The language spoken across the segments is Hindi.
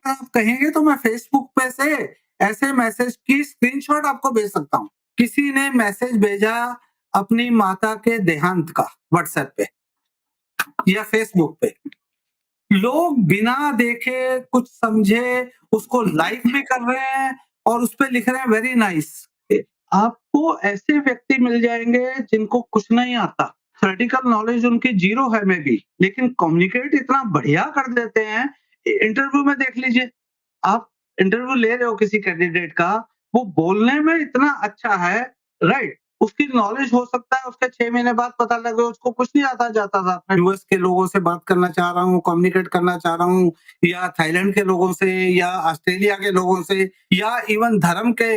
आप कहेंगे तो मैं फेसबुक पे से ऐसे मैसेज की स्क्रीनशॉट आपको भेज सकता हूँ। किसी ने मैसेज भेजा अपनी माता के देहांत का व्हाट्सएप पे या फेसबुक पे। लोग बिना देखे, कुछ समझे उसको लाइक भी कर रहे हैं और उसपे लिख रहे हैं वेरी नाइस। आपको ऐसे व्यक्ति मिल जाएँगे जिनको कुछ नहीं आता, थ्योरेटिकल नॉलेज उनकी ज़ीरो है मे बी, लेकिन कम्युनिकेट इतना बढ़िया कर देते हैं। इंटरव्यू में देख लीजिए, आप इंटरव्यू ले रहे हो किसी कैंडिडेट का, वो बोलने में इतना अच्छा है, राइट? उसकी नॉलेज हो सकता है उसके 6 महीने बाद पता लगे उसको कुछ नहीं आता जाता था। मैं यूएस के लोगों से बात करना चाह रहा हूँ, कम्युनिकेट करना चाह रहा हूँ, या थाईलैंड के लोगों से, या ऑस्ट्रेलिया के लोगों से, या इवन धर्म के,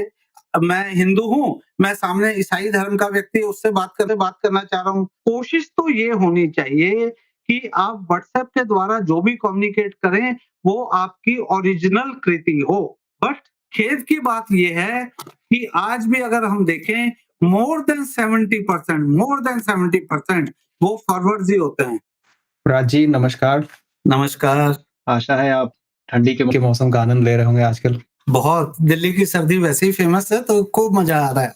मैं हिंदू हूँ, मैं सामने ईसाई धर्म का व्यक्ति उससे बात करना चाह रहा हूँ। कोशिश तो ये होनी चाहिए कि आप व्हाट्सएप के द्वारा जो भी कम्युनिकेट करें, वो आपकी ओरिजिनल कृति हो। बट खेद की बात ये है कि आज भी अगर हम देखें, मोर देन 70% वो फॉरवर्ड्स ही होते हैं। राज जी नमस्कार। नमस्कार। आशा है आप ठंडी के मौसम का आनंद ले रहे होंगे आजकल। बहुत, दिल्ली की सर्दी वैसे ही फेमस है तो खूब मजा आ रहा है।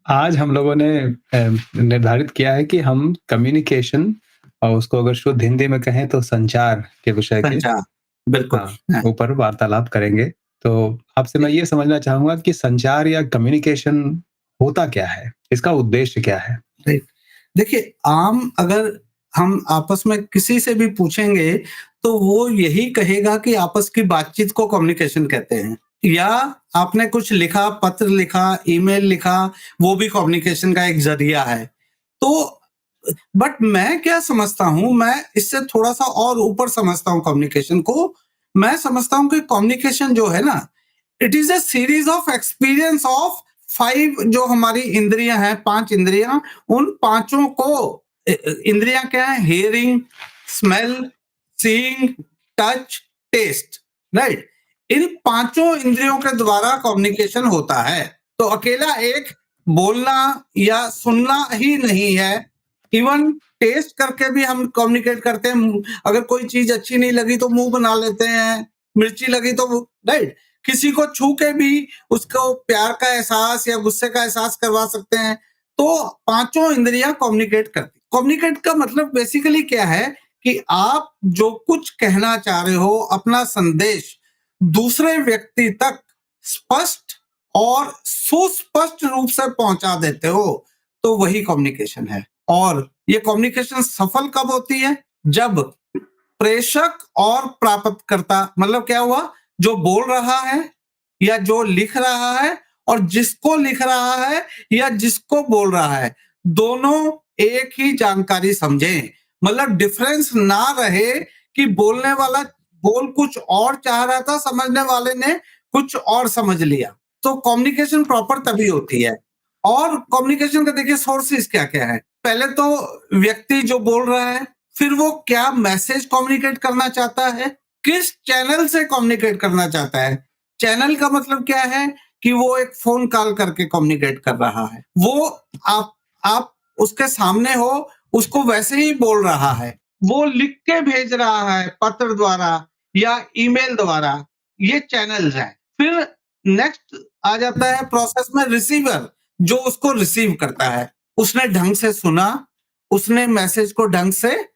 आज हम लोगों ने निर्धारित किया है कि हम कम्युनिकेशन और उसको अगर शुद्ध हिंदी में कहें तो संचार के विषय के संचार, बिल्कुल। ऊपर वार्तालाप करेंगे। तो आपसे मैं ये समझना चाहूँगा कि संचार या कम्युनिकेशन होता क्या है? इसका उद्देश्य क्या है? देखिए, आम अगर हम आपस में किसी से भी पूछेंगे, तो वो यही कहेगा कि आपस की बातचीत को कम्युनिकेशन कहते हैं। या आपने कुछ लिखा, पत्र लिखा, ईमेल लिखा, वो भी कम्युनिकेशन का एक ज़रिया है। तो बट मैं क्या समझता हूँ, मैं इससे थोड़ा-सा और ऊपर समझता हूँ कम्युनिकेशन को। मैं समझता हूँ कि कम्युनिकेशन जो है ना, it is a series of experience of 5 जो हमारी इंद्रियाँ हैं, 5 इंद्रियाँ, उन पाँचों को इंद्रियाँ क्या है? Hearing, smell, seeing, touch, taste, right? इन पाँचों इंद्रियों के द्वारा कम्युनिकेशन होता है। तो अकेला एक बोलना या सुनना ही नहीं है, इवन टेस्ट करके भी हम कम्युनिकेट करते हैं। अगर कोई चीज़ अच्छी नहीं लगी तो मुँह बना लेते हैं, मिर्ची लगी तो राइट? किसी को छू के भी उसको प्यार का एहसास या गुस्से का एहसास करवा सकते हैं। तो पाँचों इंद्रियाँ कम्युनिकेट करती। कम्युनिकेट का मतलब बेसिकली क्या है कि आप जो कुछ कहना चाह रहे हो, अपना संदेश दूसरे व्यक्ति तक स्पष्ट और सुस्पष्ट रूप से पहुंचा देते हो, तो वही कम्युनिकेशन है। और ये कम्युनिकेशन सफल कब होती है? जब प्रेषक और प्राप्तकर्ता, मतलब क्या हुआ, जो बोल रहा है या जो लिख रहा है और जिसको लिख रहा है या जिसको बोल रहा है, दोनों एक ही जानकारी समझें। मतलब डिफरेंस ना रहे कि बोलने वाला बोल कुछ और चाह रहा था, समझने वाले ने कुछ और समझ लिया। तो कम्युनिकेशन प्रॉपर तभी होती है। और कम्युनिकेशन का देखिए सोर्सेस क्या-क्या है। पहले तो व्यक्ति जो बोल रहा है, फिर वो क्या मैसेज कम्युनिकेट करना चाहता है, किस चैनल से कम्युनिकेट करना चाहता है। चैनल का मतलब क्या है कि वो एक फ़ोन कॉल करके कम्युनिकेट कर रहा है। वो आप उसके सामने हो, उसको वैसे ही बोल रहा है। वो लिख के भेज रहा है पत्र द्वारा या ईमेल द्वारा, ये चैनल्स हैं। फिर नेक्स्ट आ जाता है प्रोसेस में रिसीवर, जो उसको रिसीव करता है। उसने ढंग से सुना, उसने मैसेज को ढंग से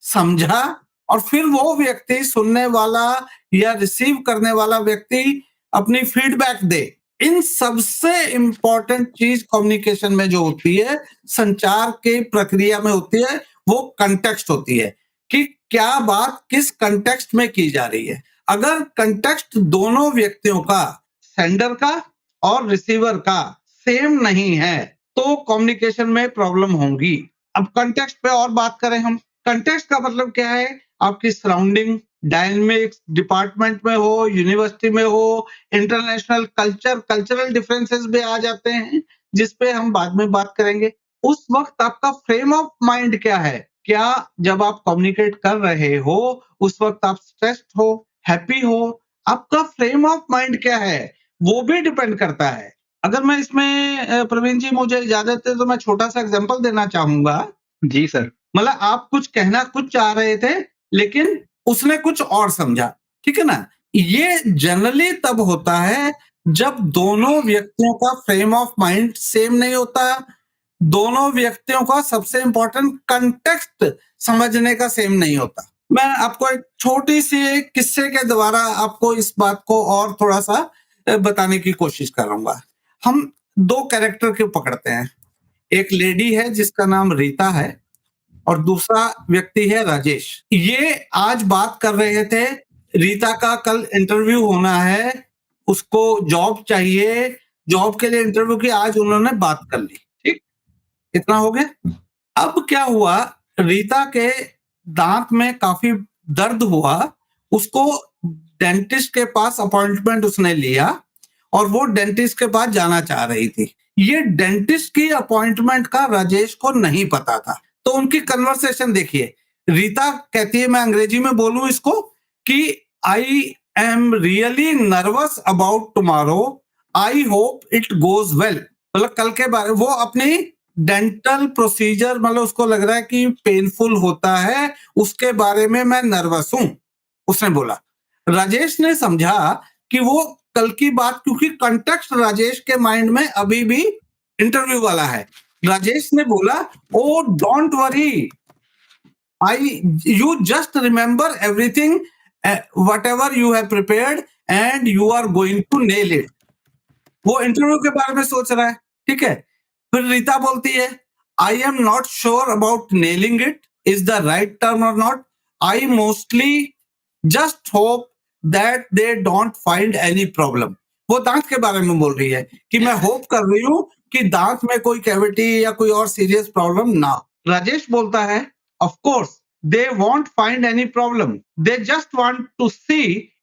समझा और फिर वो व्यक्ति, सुनने वाला या रिसीव करने वाला व्यक्ति, अपनी फीडबैक दे। इन सबसे इम्पोर्टेंट चीज कम्युनिकेशन में जो होती है, संचार की प्रक्रिया में होती है, वो कंटेक्स्ट होती है कि क्या बात किस कंटेक्स्ट में की जा रही है। अगर कंटेक्स्ट दोनों व्यक्तियों का, सेंडर का और रिसीवर का सेम नहीं है, तो कम्युनिकेशन में प्रॉब्लम होगी। अब कंटेक्स्ट पे और बात करें हम। कंटेक्स्ट का मतलब क्या है? आपकी सराउंडिंग, डायनेमिक्स, डिपार्टमेंट में हो, यूनिवर्सिटी में हो, इंटरनेशनल कल्चरल डिफरेंसेस भी आ जाते हैं, जिस पे हम बाद में बात करेंगे। उस वक्त आपका फ्रेम ऑफ माइंड क्या है? क्या जब आप कम्युनिकेट कर रहे हो, उस वक्त आप स्ट्रेस्ड हो, हैप्पी हो? आपका फ्रेम ऑफ माइंड क्या है? वो भी डिपेंड करता है। अगर मैं इसमें प्रवीण जी मुझे इजाजत दें तो मैं छोटा-सा एग्जांपल देना चाहूँगा। जी सर। मतलब आप कुछ कहना कुछ चाह रहे थे, लेकिन उसने कुछ और समझा, ठीक है ना? ये जनरली तब होता है जब दोनों व्यक्तियों का फ्रेम ऑफ माइंड सेम नहीं होता, दोनों व्यक्तियों का सबसे इम्पोर्टेंट कॉन्टेक्स्ट समझने का सेम नहीं होता। मैं आपको एक छोटी-सी किस्से के द्वारा आपको इस बात को और थोड़ा-सा बताने की कोशिश करूँगा। हम 2 कैरेक्टर को पकड़ते हैं। एक लेडी है जिसका नाम रीता है और दूसरा व्यक्ति है राजेश। ये आज बात कर रहे थे, रीता का कल इंटरव्यू होना है, उसको जॉब चाहिए, जॉब के लिए इंटरव्यू की आज उन्होंने बात कर ली, ठीक? इतना हो गया। अब क्या हुआ, रीता के दाँत में काफ़ी दर्द हुआ, उसको डेंटिस्ट के पास अपॉइंटमेंट उसने लिया और वो डेंटिस्ट के पास जाना चाह रही थी। ये डेंटिस्ट की अपॉइंटमेंट का राजेश को नहीं पता था। तो उनकी कन्वर्सेशन देखिए, रीता कहती है, मैं अंग्रेजी में बोलूँ इसको, कि I am really nervous about tomorrow, I hope it goes well. मतलब कल के बारे वो अपनी डेंटल प्रोसीजर, मतलब उसको लग रहा है कि पेनफुल होता है, उसके बारे में मैं नर्वस हूँ, उसने बोला। राजेश ने समझा कि वो कल की बात, क्योंकि कॉन्टेक्स्ट राजेश के माइंड में अभी भी इंटरव्यू वाला है। राजेश ने बोला, oh don't worry, I you just remember everything whatever you have prepared and you are going to nail it. वो इंटरव्यू के बारे में सोच रहा है, ठीक है? फिर रीता बोलती है, I am not sure about nailing it is the right term और not, I mostly just hope that they don't find any problem. वो दांत के बारे में बोल रही है कि मैं होप कर रही हूँ कि दांत में कोई कैविटी या कोई और सीरियस प्रॉब्लम ना हो। राजेश बोलता है, of course they won't find any problem, they just want to see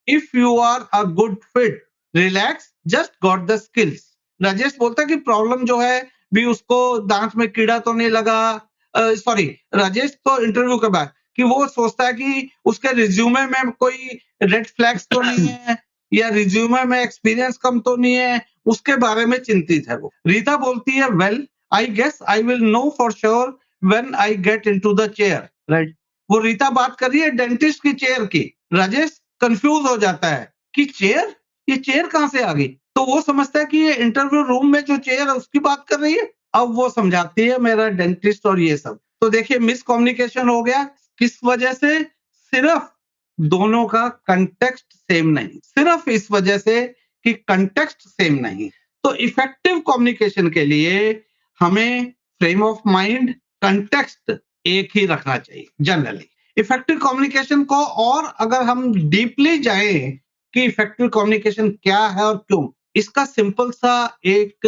if you are a good fit, relax, just got the skills. Rajesh बोलता है कि प्रॉब्लम जो है भी, उसको दांत में कीड़ा तो नहीं लगा, सॉरी, राजेश तो इंटरव्यू के बाद कि वो सोचता है कि उसके रिज्यूमे में कोई रेड फ्लैग्स तो नहीं है या रिज्यूमे में एक्सपीरियंस कम तो नहीं है, उसके बारे में चिंतित है वो। रीता बोलती है, well I guess I will know for sure when I get into the chair, right? वो रीता बात कर रही है डेंटिस्ट की चेयर की। राजेश कंफ्यूज हो जाता है कि चेयर, ये चेयर कहाँ से आ गई? तो वो समझता है कि ये इंटरव्यू रूम में जो चेयर है उसकी बात कर रही है। अब वो समझाती है, मेरा डेंटिस्ट और ये सब। तो देखिए, मिसकम्युनिकेशन हो गया। किस वजह से? सिर्फ दोनों का कंटेक्स्ट सेम नहीं, सिर्फ इस वजह से कि कंटेक्स्ट सेम नहीं। तो इफेक्टिव कम्युनिकेशन के लिए हमें फ्रेम ऑफ माइंड, कंटेक्स्ट एक ही रखना चाहिए जनरली। इफेक्टिव कम्युनिकेशन को और अगर हम डीपली जाएं कि इफेक्टिव कम्युनिकेशन क्या है और क्यों, इसका सिंपल सा एक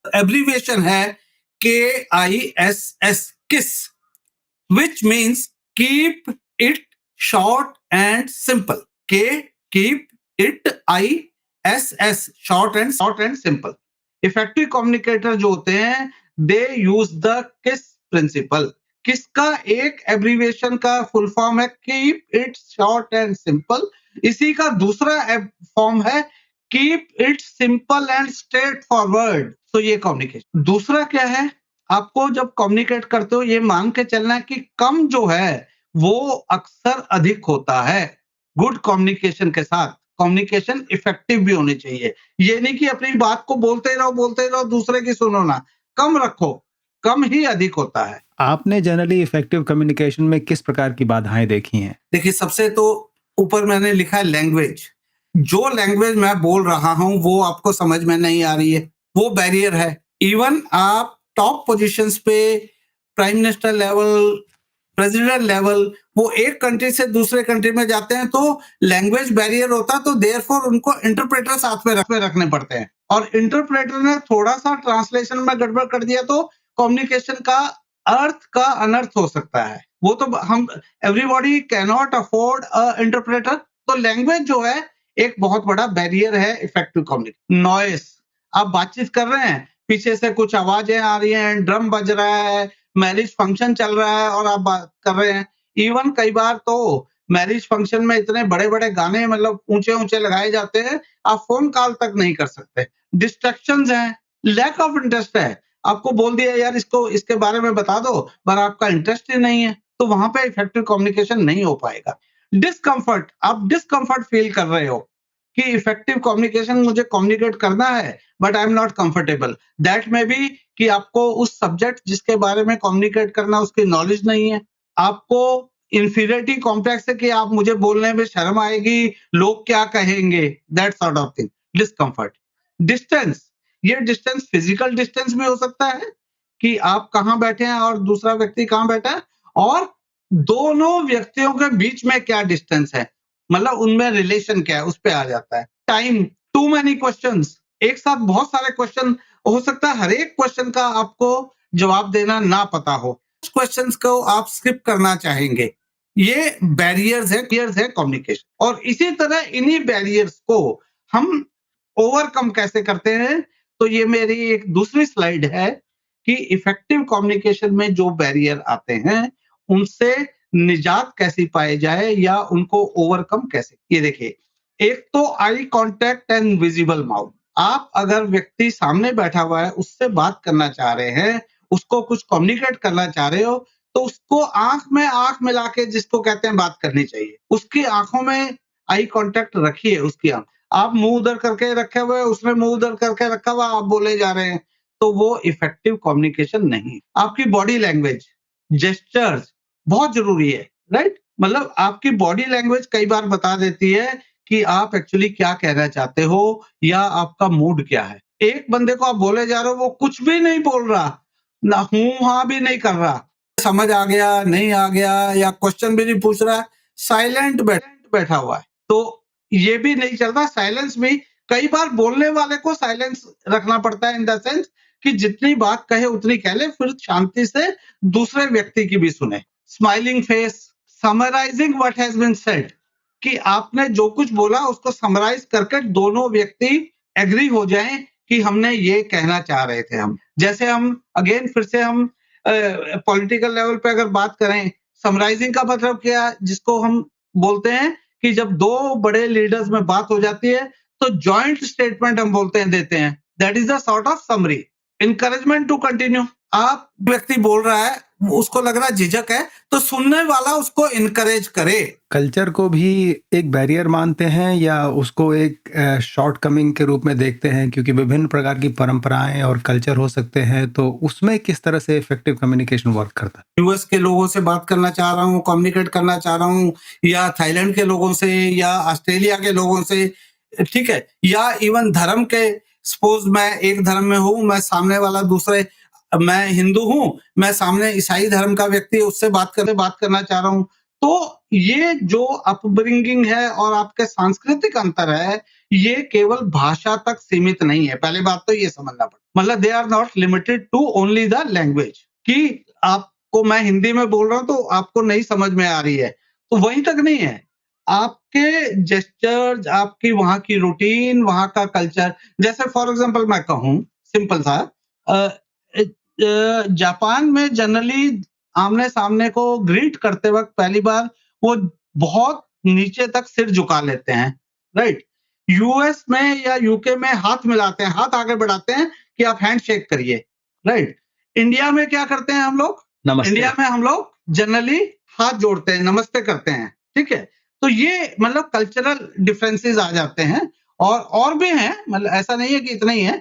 एब्रीविएशन है, KISS, किस, which means keep it short and simple. K, keep it, ISS, short and simple. Effective communicator जो होते हैं, they use the KISS principle. किस का एक एब्रीविएशन का फुल फॉर्म है keep it short and simple, इसी का दूसरा फॉर्म है keep it simple and straight forward. तो ये कम्युनिकेशन। दूसरा क्या है, आपको जब कम्युनिकेट करते हो ये मान के चलना है कि कम जो है वो अक्सर अधिक होता है। गुड कम्युनिकेशन के साथ कम्युनिकेशन इफेक्टिव भी होनी चाहिए। ये नहीं कि अपनी बात को बोलते रहो, दूसरे की सुनो ना। कम रखो, कम ही अधिक होता है। आपने जनरली इफेक्टिव कम्युनिकेशन में किस प्रकार की बाधाएं देखी हैं? देखिए, सबसे तो ऊपर मैंने लिखा है लैंग्वेज। जो लैंग्वेज मैं बोल रहा हूं वो आपको समझ में नहीं आ रही है, वो बैरियर है। इवन आप टॉप पोजीशंस पे, prime minister level, president level, वो एक कंट्री से दूसरे कंट्री में जाते हैं तो लैंग्वेज बैरियर होता है, तो देयरफॉर उनको इंटरप्रेटर साथ में रखने पड़ते हैं। और इंटरप्रेटर ने थोड़ा सा ट्रांसलेशन में गड़बड़ कर दिया तो कम्युनिकेशन का अर्थ का अनर्थ हो सकता है। वो तो हम, everybody can not afford a interpreter. तो लैंग्वेज जो है एक बहुत बड़ा बैरियर है इफेक्टिव कम्युनिकेशन। नॉइस, आप बातचीत कर रहे हैं, पीछे से कुछ आवाजें आ रही हैं, ड्रम बज रहा है, मैरिज फंक्शन चल रहा है और आप बात कर रहे हैं। इवन कई बार तो मैरिज फंक्शन में इतने बड़े-बड़े गाने, मतलब ऊंचे-ऊंचे लगाए जाते हैं, आप फोन कॉल तक नहीं कर सकते। डिस्ट्रैक्शंस हैं, लैक ऑफ इंटरेस्ट है। आपको बोल दिया यार इसको इसके बारे में बता दो, पर आपका इंटरेस्ट ही नहीं है, तो वहां पे इफेक्टिव कम्युनिकेशन नहीं हो पाएगा। डिस्कम्फर्ट, आप डिस्कम्फर्ट फील कर रहे हो कि इफेक्टिव कम्युनिकेशन मुझे कम्युनिकेट करना है but I am not comfortable. That में भी कि आपको उस सब्जेक्ट जिसके बारे में कम्युनिकेट करना उसकी नॉलेज नहीं है, आपको इंफीरियरिटी कॉम्प्लेक्स है कि आप मुझे बोलने में शर्म आएगी, लोग क्या कहेंगे, that sort of thing, discomfort. Distance, ये डिस्टेंस फिजिकल डिस्टेंस में हो सकता है कि आप कहाँ बैठे हैं और दूसरा व्यक्ति कहाँ बैठा है, और दोनों व्यक्तियों के बीच में क्या डिस्टेंस है, मतलब उनमें रिलेशन क्या है, उस पे आ जाता है। टाइम, टू मेनी क्वेश्चंस, एक साथ बहुत सारे क्वेश्चन हो सकता है, हर एक क्वेश्चन का आपको जवाब देना ना पता हो, कुछ क्वेश्चंस को आप स्किप करना चाहेंगे। ये बैरियर्स है कम्युनिकेशन। और इसी तरह इन्हीं बैरियर्स को हम ओवरकम कैसे करते हैं, तो ये मेरी एक दूसरी स्लाइड है कि इफेक्टिव कम्युनिकेशन में जो बैरियर आते हैं उनसे निजात कैसी पाई जाए या उनको ओवरकम कैसे। ये देखिए, एक तो eye contact and visible mouth. आप अगर व्यक्ति सामने बैठा हुआ है उससे बात करना चाह रहे हैं, उसको कुछ कम्युनिकेट करना चाह रहे हो, तो उसको आंख में आंख मिला के, जिसको कहते हैं, बात करनी चाहिए। उसकी आंखों में आई कांटेक्ट रखिए, उसकी आंख। आप मुंह उधर करके रखे हुए, उसने मुंह उधर करके रखा हुआ, आप बोले जा रहे हैं, तो वो इफेक्टिव कम्युनिकेशन नहीं। आपकी बॉडी लैंग्वेज, जेस्चर्स बहुत जरूरी है, राइट? मतलब आपकी बॉडी लैंग्वेज कई बार बता देती है कि आप एक्चुअली क्या कहना चाहते हो या आपका मूड क्या है। एक बंदे को आप बोले जा रहे हो, वो कुछ भी नहीं बोल रहा, ना हूं हाँ भी नहीं कर रहा, समझ आ गया नहीं आ गया या क्वेश्चन भी नहीं पूछ रहा, साइलेंट बैठा हुआ है, तो ये भी नहीं चलता। साइलेंस भी कई बार बोलने वाले को साइलेंस रखना पड़ता है, इन द सेंस कि जितनी बात कहे उतनी कह ले, फिर शांति से दूसरे व्यक्ति की भी सुने। Smiling face, summarising what has been said, कि आपने जो कुछ बोला उसको समराइज करके दोनों व्यक्ति एग्री हो जाएं कि हमने ये कहना चाह रहे थे। हम जैसे हम अगेन फिर से हम पॉलिटिकल लेवल पे अगर बात करें, समराइजिंग का मतलब क्या, जिसको हम बोलते हैं कि जब दो बड़े लीडर्स में बात हो जाती है तो जॉइंट स्टेटमेंट हम बोलते हैं, देते हैं, that is the sort of summary. Encouragement to continue, आप व्यक्ति बोल रहा है, उसको लग रहा है झिझक है, तो सुनने वाला उसको इनकरेज करे। कल्चर को भी एक बैरियर मानते हैं या उसको एक शॉर्ट कमिंग के रूप में देखते हैं, क्योंकि विभिन्न प्रकार की परंपराएं और कल्चर हो सकते हैं, तो उसमें किस तरह से इफेक्टिव कम्युनिकेशन वर्क करता है? यूएस के लोगों से बात करना चाह रहा हूँ, कम्युनिकेट करना चाह रहा हूँ, या थाईलैंड के लोगों से या ऑस्ट्रेलिया के लोगों से, ठीक है, या इवन धर्म के, सपोज मैं एक धर्म में हूँ, मैं सामने वाला दूसरे, मैं हिंदू हूँ, मैं सामने ईसाई धर्म का व्यक्ति, उससे बात करना चाह रहा हूँ, तो ये जो अपब्रिंगिंग है और आपके सांस्कृतिक अंतर है, ये केवल भाषा तक सीमित नहीं है। पहले बात तो ये समझना पड़ता, मतलब they are not limited to only the language, कि आपको मैं हिंदी में बोल रहा हूँ तो आपको नहीं समझ में आ रही है, तो वहीं तक नहीं है। आपके जेस्चर्स, आपकी वहां की रूटीन, वहां का कल्चर, जैसे फॉर एग्जांपल मैं कहूँ सिंपल सा, जापान में जनरली आमने सामने को ग्रीट करते वक्त पहली बार वो बहुत नीचे तक सिर झुका लेते हैं, राइट? यूएस में या यूके में हाथ मिलाते हैं, हाथ आगे बढ़ाते हैं कि आप हैंड शेक करिए, राइट? इंडिया में क्या करते हैं हम लोग? नमस्ते। इंडिया में हम लोग जनरली हाथ जोड़ते हैं, नमस्ते करते हैं, ठीक है? तो ये मतलब कल्चरल डिफरेंसेस आ जाते हैं, और भी हैं, मतलब ऐसा नहीं है कि इतना ही है।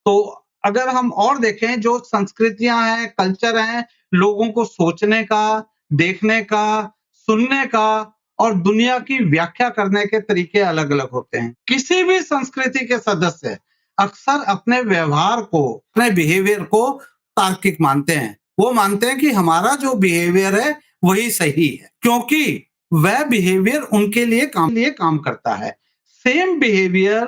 तो अगर हम और देखें, जो संस्कृतियां हैं, कल्चर हैं, लोगों को सोचने का, देखने का, सुनने का और दुनिया की व्याख्या करने के तरीके अलग-अलग होते हैं। किसी भी संस्कृति के सदस्य अक्सर अपने व्यवहार को, अपने बिहेवियर को तार्किक मानते हैं। वो मानते हैं कि हमारा जो बिहेवियर है वही सही है, क्योंकि वह बिहेवियर उनके लिए काम करता है। सेम बिहेवियर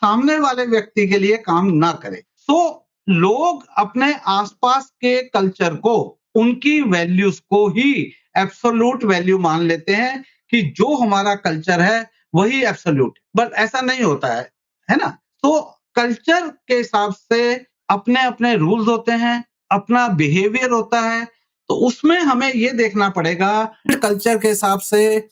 सामने वाले व्यक्ति के लिए काम ना करे। सो लोग अपने आसपास के कल्चर को, उनकी वैल्यूज को ही एब्सोल्यूट वैल्यू मान लेते हैं कि जो हमारा कल्चर है वही एब्सोल्यूट, बट ऐसा नहीं होता है ना? तो कल्चर के हिसाब से अपने अपने रूल्स होते हैं, अपना बिहेवियर होता है, तो उसमें हमें ये देखना पड़ेगा कल्चर के हिसाब से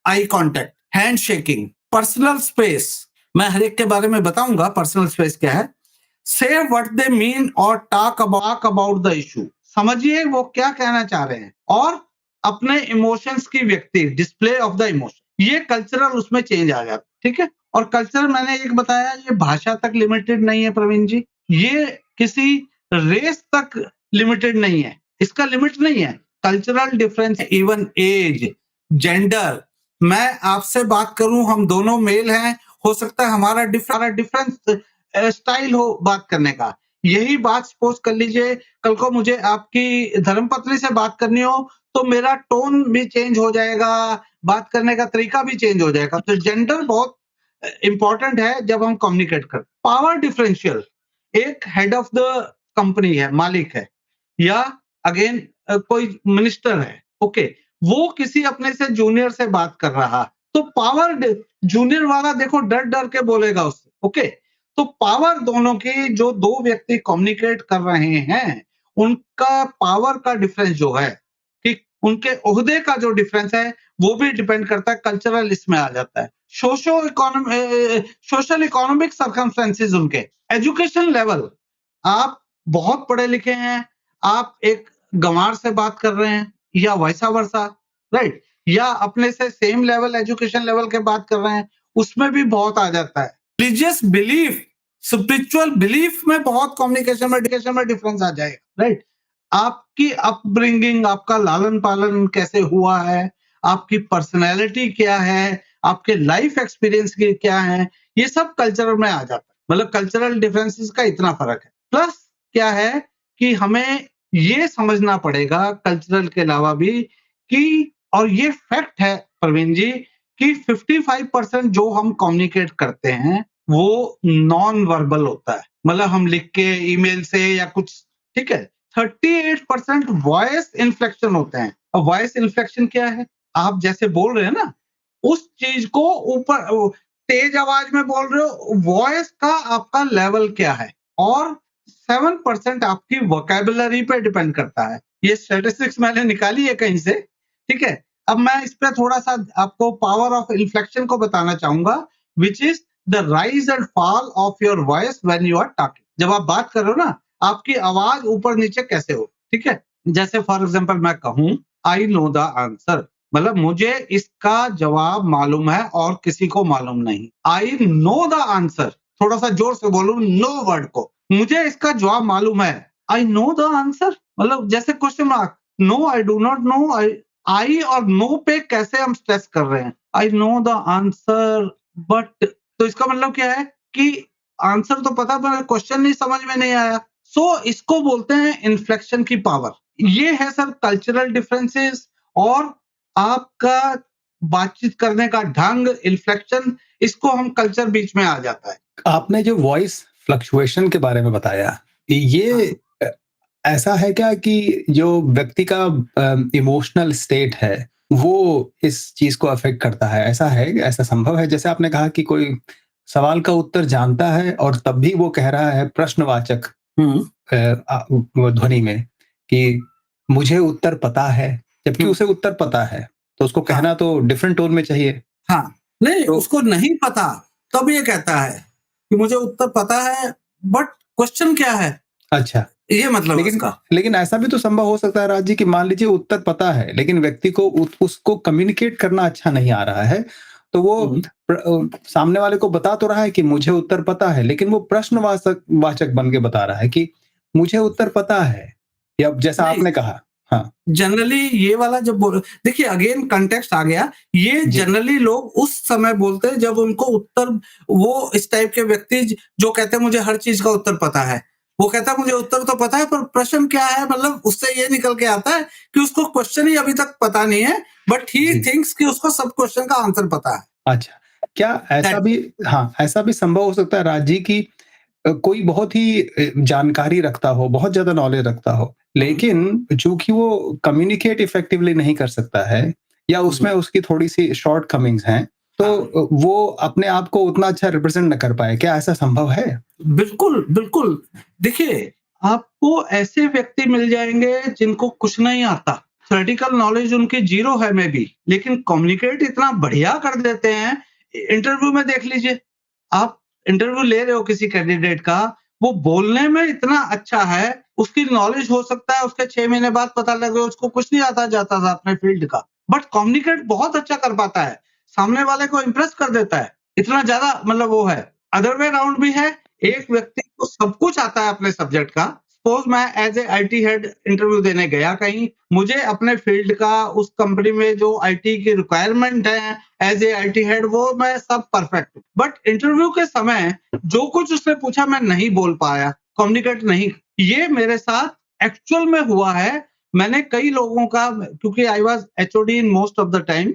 eye contact, hand shaking, personal space. मैं हर एक के बारे में बताऊंगा पर्सनल स्पेस क्या है। से व्हाट दे मीन और टॉक अबाउट द इशू, समझिए वो क्या कहना चाह रहे हैं, और अपने इमोशंस की व्यक्ति, डिस्प्ले ऑफ द इमोशन, ये कल्चरल उसमें चेंज आ जाता है। ठीक है, और कल्चर मैंने एक बताया, ये भाषा तक लिमिटेड नहीं है प्रवीण जी, ये किसी रेस तक लिमिटेड नहीं है, इसका लिमिट नहीं है। Cultural difference, even age, gender, मैं आपसे बात करूं, हम दोनों मेल हैं, हो सकता है हमारा डिफरेंस स्टाइल हो बात करने का। यही बात सपोज कर लीजिए, कल को मुझे आपकी धर्मपत्नी से बात करनी हो तो मेरा टोन भी चेंज हो जाएगा, बात करने का तरीका भी चेंज हो जाएगा। तो जेंडर बहुत इंपॉर्टेंट है जब हम कम्युनिकेट करते। पावर डिफरेंशियल, एक हेड ऑफ द कंपनी है, मालिक है, या अगेन कोई मिनिस्टर है, ओके, वो किसी अपने से जूनियर से बात कर रहा, तो पावर जूनियर वाला देखो डर डर के बोलेगा उससे, ओके। तो पावर दोनों की, जो दो व्यक्ति कम्युनिकेट कर रहे हैं, उनका पावर का डिफरेंस जो है, ठीक, उनके ओहदे का जो डिफरेंस है, वो भी डिपेंड करता है, कल्चरल इसमें आ जाता है। सोशल इकोनॉमिक सर्कमस्टेंसेस, उनके एजुकेशन लेवल, आप बहुत पढ़े लिखे हैं, आप एक गंवार से बात कर रहे हैं, या वैसा वर्सा, राइट, या अपने से सेम लेवल, एजुकेशन लेवल के बात कर रहे हैं, उसमें भी बहुत आ जाता है। रिलीजियस बिलीफ, स्पिरिचुअल बिलीफ में बहुत कम्युनिकेशन में डिफरेंस आ जाएगा, राइट। आपकी अपब्रिंगिंग, आपका लालन पालन कैसे हुआ है, आपकी पर्सनैलिटी क्या है, आपके लाइफ एक्सपीरियंस क्या है, ये सब कल्चर में आ जाता है। मतलब कल्चरल डिफरेंसेस का इतना फर्क है। प्लस क्या है कि हमें ये समझना पड़ेगा कल्चरल के अलावा भी कि, और ये फैक्ट है प्रवीण जी, कि 55% जो हम कम्युनिकेट करते हैं वो नॉन वर्बल होता है, मतलब हम लिख के, ईमेल से या कुछ, ठीक है। 38% वॉइस इन्फ्लेक्शन होते हैं। अब वॉइस इन्फ्लेक्शन क्या है, आप जैसे बोल रहे हैं ना, उस चीज को ऊपर तेज आवाज में बोल रहे हो, वॉइस का आपका लेवल क्या है, और 7% आपकी वोकैबुलरी पे डिपेंड करता है। ये स्टैटिस्टिक्स मैंने निकाली है कहीं से, ठीक है। अब मैं इस पे थोड़ा सा आपको पावर ऑफ इन्फ्लेक्शन को बताना चाहूंगा, which is the rise and fall of your voice when you are talking. जब आप बात कर रहे हो ना, आपकी आवाज ऊपर नीचे कैसे हो, ठीक है। जैसे फॉर एग्जाम्पल मैं कहूं, आई नो द आंसर, मतलब मुझे इसका जवाब मालूम है और किसी को मालूम नहीं। आई नो द आंसर, थोड़ा सा जोर से बोलूं नो वर्ड को, मुझे इसका जवाब मालूम है। आई नो द आंसर, मतलब जैसे question mark, no I do not know, I और नो पे कैसे हम स्ट्रेस कर रहे हैं, I know the answer but, तो इसका मतलब क्या है कि आंसर तो पता पर क्वेश्चन नहीं समझ में नहीं आया। सो इसको बोलते हैं इन्फ्लेक्शन की पावर। ये है सर कल्चरल डिफरेंसेस, और आपका बातचीत करने का ढंग, इन्फ्लेक्शन, इसको हम कल्चर बीच में आ जाता है। आपने जो वॉइस फ्लक्चुएशन के बारे में बताया, ये ऐसा है क्या कि जो व्यक्ति का इमोशनल स्टेट है वो इस चीज को अफेक्ट करता है? ऐसा है, ऐसा संभव है? जैसे आपने कहा कि कोई सवाल का उत्तर जानता है और तब भी वो कह रहा है प्रश्नवाचक ध्वनि में कि मुझे उत्तर पता है, जबकि उसे उत्तर पता है, तो उसको कहना तो डिफरेंट टोन में चाहिए। हाँ, नहीं तो, उसको नहीं पता तब ये कहता है कि मुझे उत्तर पता है बट क्वेश्चन क्या है। अच्छा, ये मतलब लेकिन ऐसा भी तो संभव हो सकता है राज जी कि मान लीजिए उत्तर पता है लेकिन व्यक्ति को उसको कम्युनिकेट करना अच्छा नहीं आ रहा है, तो वो सामने वाले को बता तो रहा है कि मुझे उत्तर पता है, लेकिन वो प्रश्नवाचक बन के बता रहा है कि मुझे उत्तर पता है, या जैसा आपने कहा। हाँ, जनरली ये वाला जब देखिए अगेन कंटेक्स्ट आ गया, ये जनरली लोग उस समय बोलते हैं जब उनको उत्तर, वो इस टाइप के व्यक्ति जो कहते हैं मुझे हर चीज का उत्तर पता है, वो कहता है मुझे उत्तर तो पता है पर प्रश्न क्या है, मतलब उससे ये निकल के आता है कि उसको क्वेश्चन ही अभी तक पता नहीं है, बट ही थिंक्स कि उसको सब क्वेश्चन का आंसर पता है। अच्छा, क्या ऐसा भी, हाँ, ऐसा भी संभव हो सकता है राज जी की कोई बहुत ही जानकारी रखता हो, बहुत ज्यादा नॉलेज रखता हो, लेकिन चूंकि वो कम्युनिकेट इफेक्टिवली नहीं कर सकता है या उसमें उसकी थोड़ी सी शॉर्ट कमिंग्स हैं, तो वो अपने आप को उतना अच्छा रिप्रेजेंट न कर पाए, क्या ऐसा संभव है? बिल्कुल बिल्कुल, देखिए आपको ऐसे व्यक्ति मिल जाएंगे जिनको कुछ नहीं आता, थ्योरेटिकल नॉलेज उनकी जीरो है में भी, लेकिन कम्युनिकेट इतना बढ़िया कर देते हैं। इंटरव्यू में देख लीजिए, आप इंटरव्यू ले रहे हो किसी कैंडिडेट का, वो बोलने में इतना अच्छा है, उसकी नॉलेज हो सकता है उसके 6 महीने बाद पता लगे उसको कुछ नहीं आता जाता था अपने फील्ड का, बट कम्युनिकेट बहुत अच्छा कर पाता है, सामने वाले को इम्प्रेस कर देता है, इतना ज्यादा मतलब वो है। अदर वे राउंड भी है, एक व्यक्ति को सब कुछ आता है अपने सब्जेक्ट का। सपोज मैं as a IT head interview देने गया कहीं, मुझे अपने फील्ड का उस कंपनी में जो आईटी की रिक्वायरमेंट है एज ए आईटी हेड वो मैं सब परफेक्ट हूँ, बट इंटरव्यू के समय जो कुछ उसने पूछा मैं नहीं बोल पाया, कम्युनिकेट नहीं। ये मेरे साथ एक्चुअल में हुआ है। मैंने कई लोगों का, क्योंकि I was HOD in most of the time,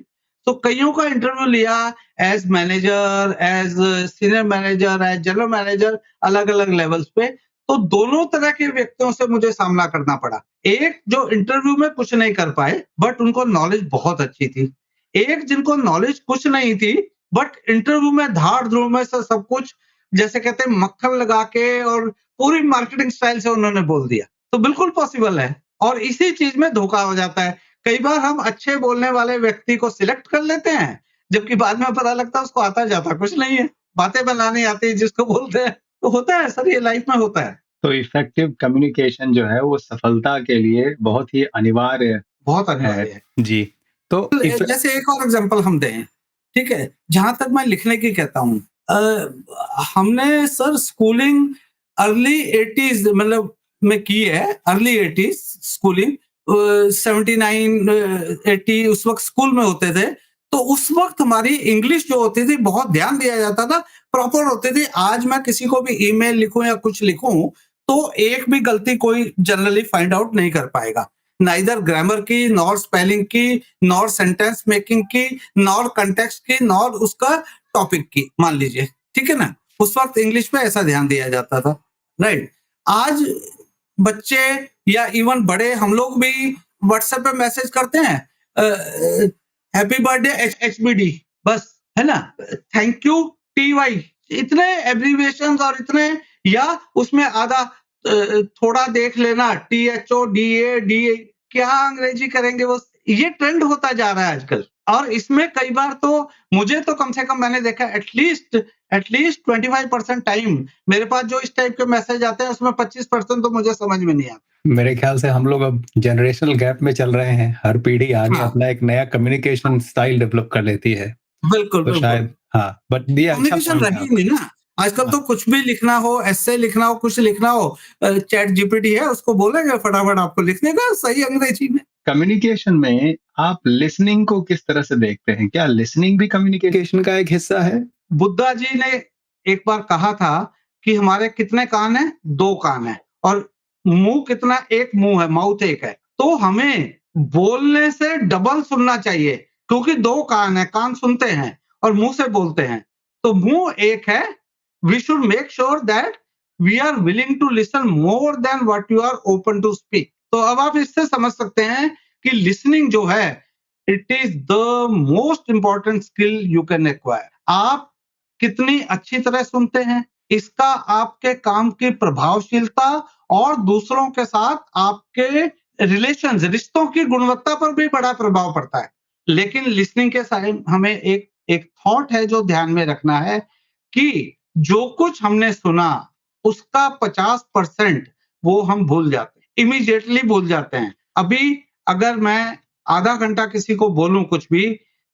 तो कईयों का इंटरव्यू लिया as manager, as senior manager, as general manager, अलग अलग लेवल्स पे। तो दोनों तरह के व्यक्तियों से मुझे सामना करना पड़ा। एक जो इंटरव्यू में कुछ नहीं कर पाए बट उनको नॉलेज बहुत अच्छी थी, एक जिनको नॉलेज कुछ नहीं थी बट इंटरव्यू में धाड़ धूड़ में से सब कुछ, जैसे कहते हैं मक्खन लगा के और पूरी मार्केटिंग स्टाइल से उन्होंने बोल दिया। तो बिल्कुल पॉसिबल है, और इसी चीज में धोखा हो जाता है। कई बार हम अच्छे बोलने वाले व्यक्ति को सिलेक्ट कर लेते हैं, जबकि बाद में पता लगता है उसको आता जाता कुछ नहीं है, बातें बनानी आती है जिसको बोलते हैं। तो होता है सर, ये लाइफ में होता है। तो इफेक्टिव कम्युनिकेशन जो है वो सफलता के लिए बहुत ही अनिवार्य बहुत है। अनिवार्य है। जी, तो जैसे एक और एग्जांपल हम दें, ठीक है, जहां तक मैं लिखने की कहता हूँ, हमने सर स्कूलिंग अर्ली 80s मतलब में की है, अर्ली 80s स्कूलिंग, 79 80 उस वक्त स्कूल में होते थे। तो उस वक्त हमारी इंग्लिश जो होती थी बहुत ध्यान दिया जाता था, प्रॉपर होती थी। आज मैं किसी को भी ईमेल लिखूं या कुछ लिखूं तो एक भी गलती कोई जनरली फाइंड आउट नहीं कर पाएगा, नाइदर ग्रामर की, नॉर स्पेलिंग की, नॉर सेंटेंस मेकिंग की, नॉर कंटेक्स्ट की, नॉर उसका टॉपिक की, मान लीजिए, ठीक है ना। उस वक्त इंग्लिश पे ऐसा ध्यान दिया जाता था, राइट। आज बच्चे या इवन बड़े हम लोग भी व्हाट्सएप पे मैसेज करते हैं, हैप्पी बर्थडे HBD, बस, है ना, थैंक यू TY, इतने एब्रीविएशंस और इतने, या उसमें आधा थोड़ा देख लेना THODA, क्या अंग्रेजी करेंगे वो। ये ट्रेंड होता जा रहा है आजकल, और इसमें कई बार तो मुझे तो कम से कम मैंने देखा एटलीस्ट 25% टाइम मेरे पास जो इस टाइप के मैसेज आते हैं उसमें 25% तो मुझे समझ में नहीं आता। मेरे ख्याल से हम लोग अब जनरेशनल गैप में चल रहे हैं, हर पीढ़ी आगे हाँ, अपना एक नया कम्युनिकेशन स्टाइल डेवलप कर लेती है, बिल्कुल तो बिल्कुल। शायद हाँ, बट ये अच्छा कम्युनिकेशन पॉइंट है रही आपका। नहीं ना, आजकल तो हाँ, कुछ भी लिखना हो, एस्से लिखना हो, कुछ लिखना हो, चैट जीपीटी है, उसको बोलेंगे फटाफट आपको लिख देगा सही अंग्रेजी में। कम्युनिकेशन में आप लिसनिंग को किस तरह से देखते हैं? क्या लिसनिंग भी कम्युनिकेशन का एक हिस्सा है? बुद्धा जी ने एक बार कहा था कि हमारे कितने कान हैं? 2 कान हैं, और मुंह कितना? एक मुंह है, माउथ एक है। तो हमें बोलने से डबल सुनना चाहिए, क्योंकि 2 कान है, कान सुनते हैं और मुंह से बोलते हैं। तो मुंह एक है, we should make sure that we are willing to listen more than what you are open to speak. तो अब आप इससे समझ सकते हैं कि लिसनिंग जो है, it is the most important skill you can acquire. आप कितनी अच्छी तरह सुनते हैं, इसका आपके काम की प्रभावशीलता और दूसरों के साथ आपके रिश्तों की गुणवत्ता पर भी बड़ा प्रभाव पड़ता है। लेकिन लिसनिंग के साथ हमें एक एक थॉट है जो ध्यान में रखना है कि जो कुछ हमने सुना उसका 50% वो हम भूल जाते हैं, इमीडिएटली भूल जाते हैं। अभी अगर मैं आधा घंटा किसी को बोलूं कुछ भी,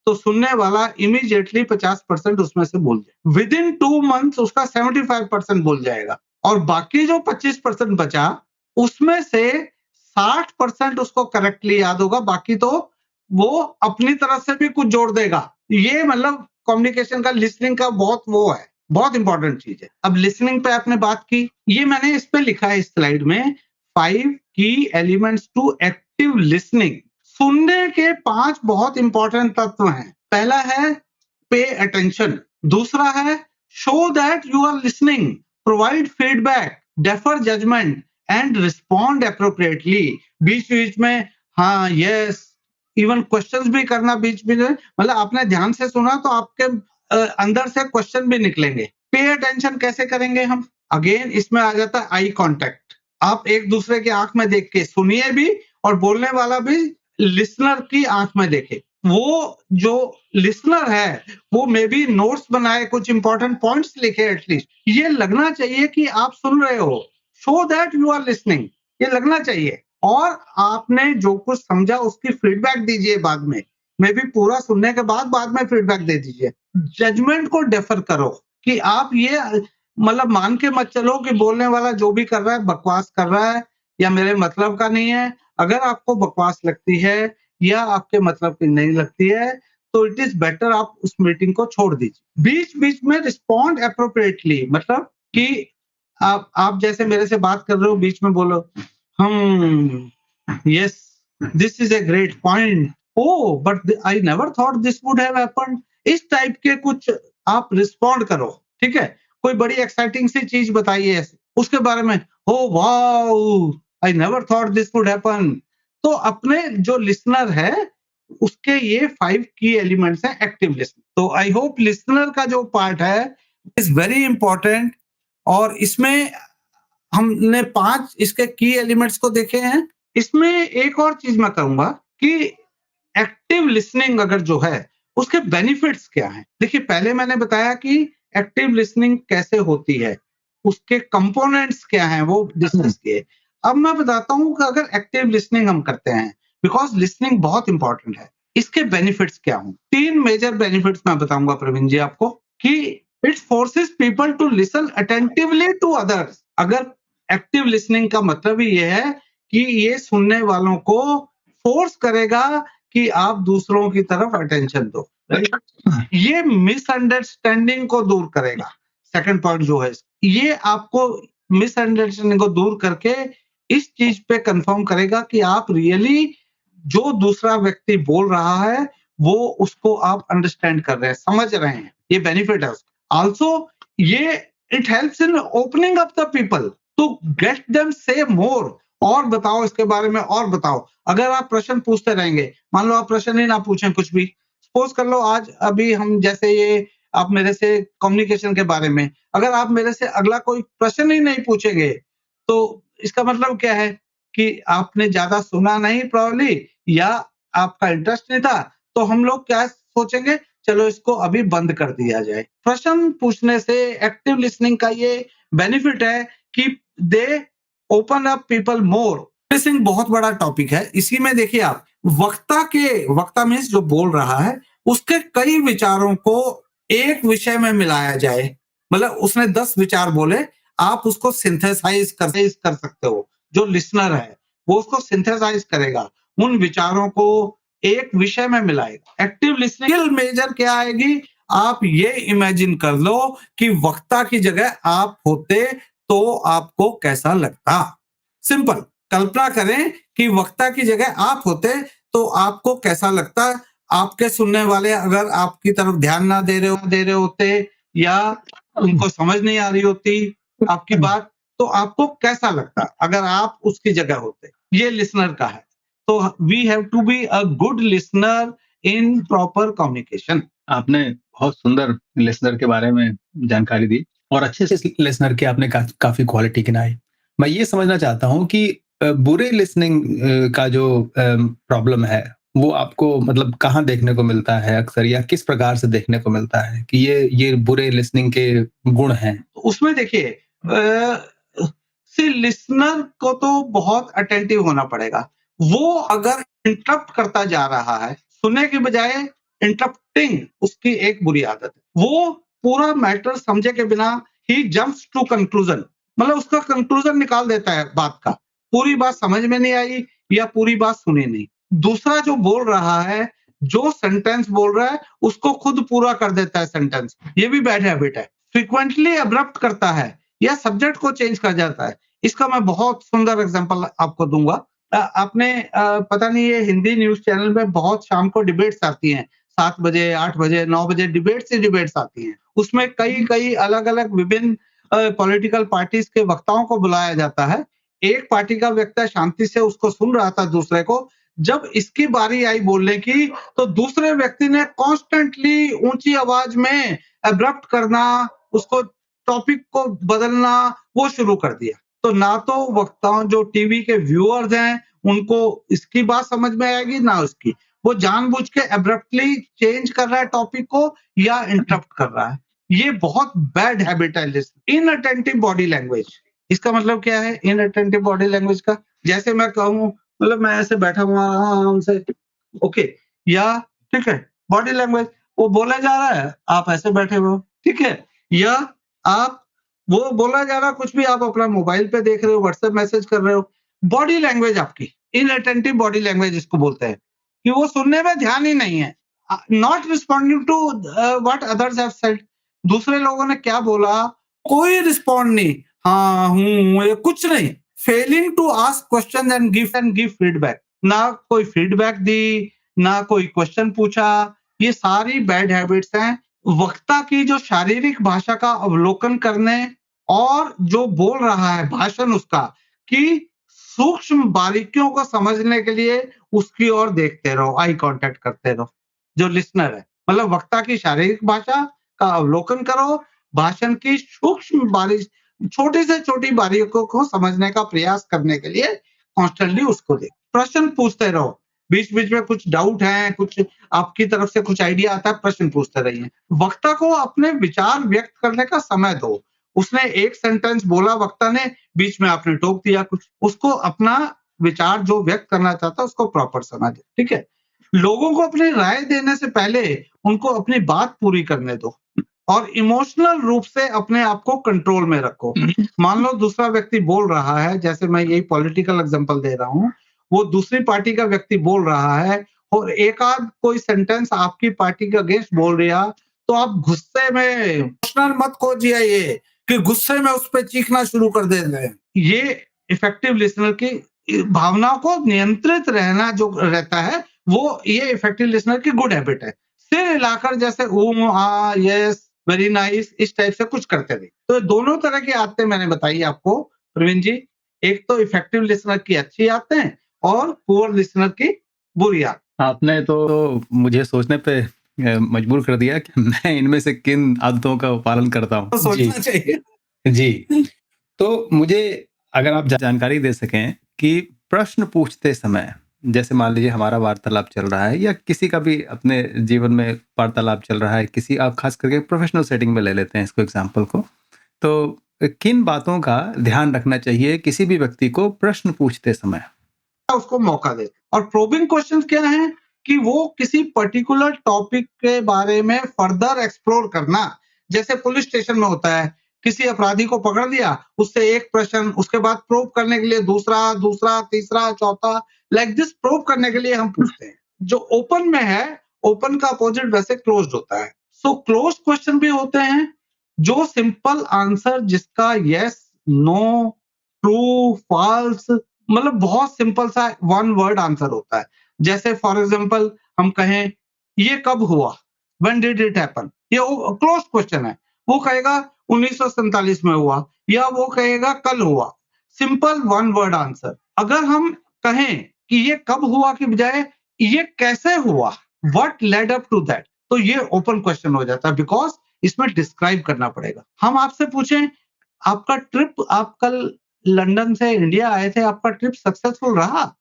तो सुनने वाला इमीडिएटली 50% उसमें से भूल जाए, विद इन 2 मंथ्स उसका 75% भूल जाएगा, और बाकी जो 25% बचा उसमें से 60% उसको करेक्टली याद होगा, बाकी तो वो अपनी तरफ से भी कुछ जोड़ देगा। ये मतलब कम्युनिकेशन का, लिसनिंग का बहुत वो है, बहुत इंपॉर्टेंट चीज है। अब लिसनिंग पे आपने बात की, ये मैंने इस पे लिखा है इस स्लाइड में, 5 की एलिमेंट्स टू एक्टिव लिसनिंग। सुनने के 5 बहुत इंपॉर्टेंट तत्व हैं। पहला है पे अटेंशन, दूसरा है show that you are listening, provide feedback, defer judgement and respond appropriately. बीच बीच में हाँ, यस, इवन क्वेश्चंस भी करना बीच में, मतलब आपने ध्यान से सुना तो आपके अंदर से क्वेश्चन भी निकलेंगे। पे अटेंशन कैसे करेंगे हम? अगेन इसमें आ जाता है आई कांटेक्ट। आप एक दूसरे की आंख में देख के सुनिए भी, और बोलने वाला भी लिसनर की आंख में देखे। वो जो लिसनर है वो मे बी नोट्स बनाए, कुछ इंपॉर्टेंट पॉइंट्स लिखे, एटलीस्ट ये लगना चाहिए कि आप सुन रहे हो, show that you are listening. ये लगना चाहिए। और आपने जो कुछ समझा उसकी फीडबैक दीजिए बाद में, मे बी पूरा सुनने के बाद में फीडबैक दे दीजिए। जजमेंट को डेफर करो कि आप ये मतलब मान के मत चलो कि बोलने वाला जो भी कर रहा है बकवास कर रहा है या मेरे मतलब का नहीं है। अगर आपको बकवास लगती है या आपके मतलब की नहीं लगती है तो इट इज बेटर आप उस मीटिंग को छोड़ दीजिए। बीच-बीच में रिस्पॉन्ड एप्रोप्रिएटली, मतलब कि आप जैसे मेरे से बात कर रहे हो, बीच में बोलो yes this is a great point, oh but I never thought this would have happened. इस टाइप के कुछ आप रिस्पॉन्ड करो, ठीक है। कोई बड़ी एक्साइटिंग सी चीज बताइए उसके बारे में, oh wow I never thought this would happen. तो अपने जो लिसनर है उसके ये 5 की एलिमेंट्स हैं एक्टिव लिसनिंग। तो आई होप लिसनर का जो पार्ट है इज वेरी इंपॉर्टेंट। और इसमें हमने 5 इसके की एलिमेंट्स को देखे हैं। इसमें एक और चीज मैं कहूंगा कि एक्टिव लिसनिंग अगर जो है उसके बेनिफिट्स क्या हैं। देखिए पहले मैंने बताया कि एक्टिव लिसनिंग कैसे होती है, उसके कंपोनेंट्स क्या हैं वो डिस्कस किए। अब मैं बताता हूं कि अगर एक्टिव लिसनिंग हम करते हैं, बिकॉज लिसनिंग बहुत इंपॉर्टेंट है, इसके बेनिफिट्स क्या हों। 3 मेजर बेनिफिट्स मैं बताऊंगा प्रवीण जी आपको कि it forces people to listen attentively to others. अगर एक्टिव लिसनिंग का मतलब ही ये है कि ये सुनने वालों को फोर्स करेगा कि आप दूसरों की तरफ अटेंशन दो। ये मिसअंडरस्टैंडिंग को दूर करेगा। सेकंड पॉइंट जो है ये आपको मिसअंडरस्टैंडिंग को दूर करके इस चीज पे कंफर्म करेगा कि आप रियली जो दूसरा व्यक्ति बोल रहा है वो उसको आप अंडरस्टैंड कर रहे हैं, समझ रहे हैं। ये बेनिफिट है उसका। आल्सो ये it helps in opening up the people to get them say more. और बताओ इसके बारे में, और बताओ। अगर आप प्रश्न पूछते रहेंगे, मान लो आप प्रश्न ही ना पूछें कुछ भी, सपोज कर लो आज अभी हम जैसे ये आप मेरे से कम्युनिकेशन के बारे में, अगर आप मेरे से अगला कोई प्रश्न ही नहीं पूछेंगे तो इसका मतलब क्या है कि आपने ज्यादा सुना नहीं प्रॉब्ली, या आपका इंटरेस्ट नहीं था। तो हम लोग क्या सोचेंगे, चलो इसको अभी बंद कर दिया जाए। प्रश्न पूछने से एक्टिव लिसनिंग का ये बेनिफिट है कि दे open up people more. Listening बहुत बड़ा टॉपिक है। इसी में देखिए आप वक्ता मीन्स जो बोल रहा है उसके कई विचारों को एक विषय में मिलाया जाए। मतलब उसने 10 विचार बोले, आप उसको सिंथेसाइज कर सकते हो। जो लिसनर है वो उसको सिंथेसाइज करेगा, उन विचारों को एक विषय में मिलाएगा। एक्टिव लिसनिंग मेजर क्या आएगी, आप ये इमेजिन कर लो कि वक्ता की जगह आप होते तो आपको कैसा लगता। सिंपल कल्पना करें कि वक्ता की जगह आप होते तो आपको कैसा लगता। आपके सुनने वाले अगर आपकी तरफ ध्यान ना दे रहे होते या उनको समझ नहीं आ रही होती आपकी बात, तो आपको कैसा लगता अगर आप उसकी जगह होते। ये लिसनर का है। तो we have to be a good listener in proper communication. आपने बहुत सुंदर लिसनर के बारे में जानकारी दी और अच्छे से लिसनर की आपने काफी क्वालिटी गिनाई। मैं ये समझना चाहता हूँ कि बुरे लिसनिंग का जो प्रॉब्लम है वो आपको मतलब कहाँ देखने को मिलता है अक्सर, या किस प्रकार से देखने को मिलता है कि ये बुरे लिसनिंग के गुण हैं? उसमें देखिए लिसनर को तो बहुत अटेंटिव होना पड़ेगा। वो अगर इंटरप्ट करता जा रहा है सुनने की बजाय, इंटरप्टिंग उसकी एक बुरी आदत है। वो पूरा मैटर समझे के बिना ही जंप्स टू कंक्लूजन, मतलब उसका कंक्लूजन निकाल देता है बात का। पूरी बात समझ में नहीं आई या पूरी बात सुनी नहीं। दूसरा जो बोल रहा है, जो सेंटेंस बोल रहा है उसको खुद पूरा कर देता है सेंटेंस। ये भी बैड हैबिट है। फ्रीक्वेंटली अब्रप्ट करता है या सब्जेक्ट को चेंज कर जाता है। इसका मैं बहुत सुंदर एग्जांपल आपको दूंगा। आपने पता नहीं ये हिंदी न्यूज चैनल में बहुत शाम को डिबेट्स आती हैं, 7 बजे 8 बजे 9 बजे डिबेट्स आती हैं। उसमें कई अलग-अलग विभिन्न पॉलिटिकल पार्टीज के वक्ताओं को बुलाया जाता है। एक पार्टी का वक्ता शांति से उसको सुन रहा था दूसरे को। जब इसकी बारी आई बोलने की तो दूसरे व्यक्ति ने कॉन्स्टेंटली ऊंची आवाज में अब्रप्ट करना, उसको टॉपिक को बदलना वो शुरू कर दिया। तो ना तो वक्ताओं जो टीवी के व्यूअर्स हैं उनको इसकी बात समझ में आएगी ना उसकी। वो जानबूझ के अब्रप्टली चेंज कर रहा है टॉपिक को या इंटरप्ट कर रहा है। ये बहुत बैड हैबिट है। इनअटेंटिव बॉडी लैंग्वेज, इसका मतलब क्या है इनअटेंटिव बॉडी लैंग्वेज का? जैसे मैं कहूँ मतलब मैं ऐसे बैठा हुआ आराम से, ओके, या ठीक है, बॉडी लैंग्वेज वो बोला जा रहा है, आप ऐसे बैठे हुए हो, ठीक है, या आप वो बोला जा रहा है कुछ भी, आप अपना मोबाइल पे देख रहे हो, व्हाट्सएप मैसेज कर रहे हो, बॉडी लैंग्वेज आपकी इनअटेंटिव बॉडी लैंग्वेज इसको बोलते हैं कि वो सुनने में ध्यान ही नहीं है, not responding to what others have said, दूसरे लोगों ने क्या बोला, कोई रिस्पॉन्ड नहीं, हाँ हूँ ये कुछ नहीं, failing to ask question and give feedback, ना कोई फीडबैक दी, ना कोई क्वेश्चन पूछा, ये सारी बैड हैबिट्स हैं। वक्ता की जो शारीरिक भाषा का अवलोकन करने और जो बोल रहा है भाषण उसका कि सूक्ष्म बारीकियों को समझने के लिए उसकी ओर देखते रहो, आई कांटेक्ट करते रहो, जो लिसनर है, मतलब वक्ता की शारीरिक भाषा का अवलोकन करो, भाषण की सूक्ष्म छोटी से छोटी बारीकियों को समझने का प्रयास करने के लिए कॉन्स्टेंटली उसको देखो, प्रश्न पूछते रहो, बीच-बीच में कुछ डाउट है, कुछ आपकी तरफ से कुछ आइडिया आता है, प्रश्न पूछते रहिए। वक्ता को अपने विचार व्यक्त करने का समय दो। उसने एक सेंटेंस बोला वक्ता ने, बीच में आपने टोक दिया कुछ, उसको अपना विचार जो व्यक्त करना चाहता है उसको प्रॉपर समय दो, ठीक है? लोगों को अपनी राय देने से पहले उनको अपनी बात पूरी करने दो और इमोशनल रूप से अपने आप को कंट्रोल में रखो। मान लो दूसरा व्यक्ति बोल रहा है, जैसे मैं यही पॉलिटिकल एग्जांपल दे रहा हूँ, वो दूसरी पार्टी का व्यक्ति बोल रहा है और एक आध कोई सेंटेंस आपकी पार्टी के अगेंस्ट बोल दिया, तो आप गुस्से में इमोशनल मत खोजिए ये कि गुस्से में उस पे चीखना शुरू कर दे रहे हैं। ये इफेक्टिव लिसनर की भावनाओं को नियंत्रित रहना जो रहता है, वो ये इफेक्टिव लिसनर की गुड हैबिट है। सिर हिलाकर जैसे यस, वेरी नाइस, इस टाइप से कुछ करते रहिए। तो दोनों तरह की आदतें मैंने बताई आपको प्रवीण जी, एक तो इफेक्टिव लिसनर की अच्छी आदतें और पुअर लिसनर की बुरी आदत। आपने तो मुझे सोचने पे मजबूर कर दिया कि मैं इनमें से किन आदतों का पालन करता हूँ। तो सोचना चाहिए। जी। तो मुझे अगर आप जानकारी दे सकें कि प्रश्न पूछते समय, जैसे मान लीजिए हमारा वार्तालाप चल रहा है या किसी का भी अपने जीवन में वार्तालाप चल रहा है, किसी आप खास करके प्रोफेशनल सेटिंग में ले लेते हैं इसको एग्जाम्पल को, तो किन बातों का ध्यान रखना चाहिए किसी भी व्यक्ति को प्रश्न पूछते समय? उसको मौका दे। और प्रोबिंग क्वेश्चंस क्या है कि वो किसी पर्टिकुलर टॉपिक के बारे में फर्दर एक्सप्लोर करना, जैसे पुलिस स्टेशन में होता है, किसी अपराधी को पकड़ लिया, उससे एक प्रश्न, उसके बाद प्रोब करने के लिए दूसरा, तीसरा, चौथा, लाइक दिस प्रोब करने के लिए हम पूछते हैं। जो ओपन में है, ओपन का अपोजिट वैसे क्लोज्ड होता है। सो क्लोज्ड क्वेश्चन भी होते हैं, जो सिंपल आंसर जिसका यस, नो, ट्रू, फॉल्स, मतलब बहुत सिंपल सा वन वर्ड आंसर होता है। जैसे फॉर एग्जांपल हम कहें ये कब हुआ, व्हेन डिड इट हैपन, ये क्लोज क्वेश्चन है। वो कहेगा 1947 में हुआ या वो कहेगा कल हुआ, सिंपल वन वर्ड आंसर। अगर हम कहें कि ये कब हुआ की बजाय ये कैसे हुआ, what led up to that, तो ये ओपन क्वेश्चन हो जाता है, बिकॉज इसमें डिस्क्राइब करना पड़ेगा। हम आपसे पूछें आपका ट्रिप, आप कल लंदन से इंडिया आए थे, आपका ट्रिप सक्सेसफुल रहा?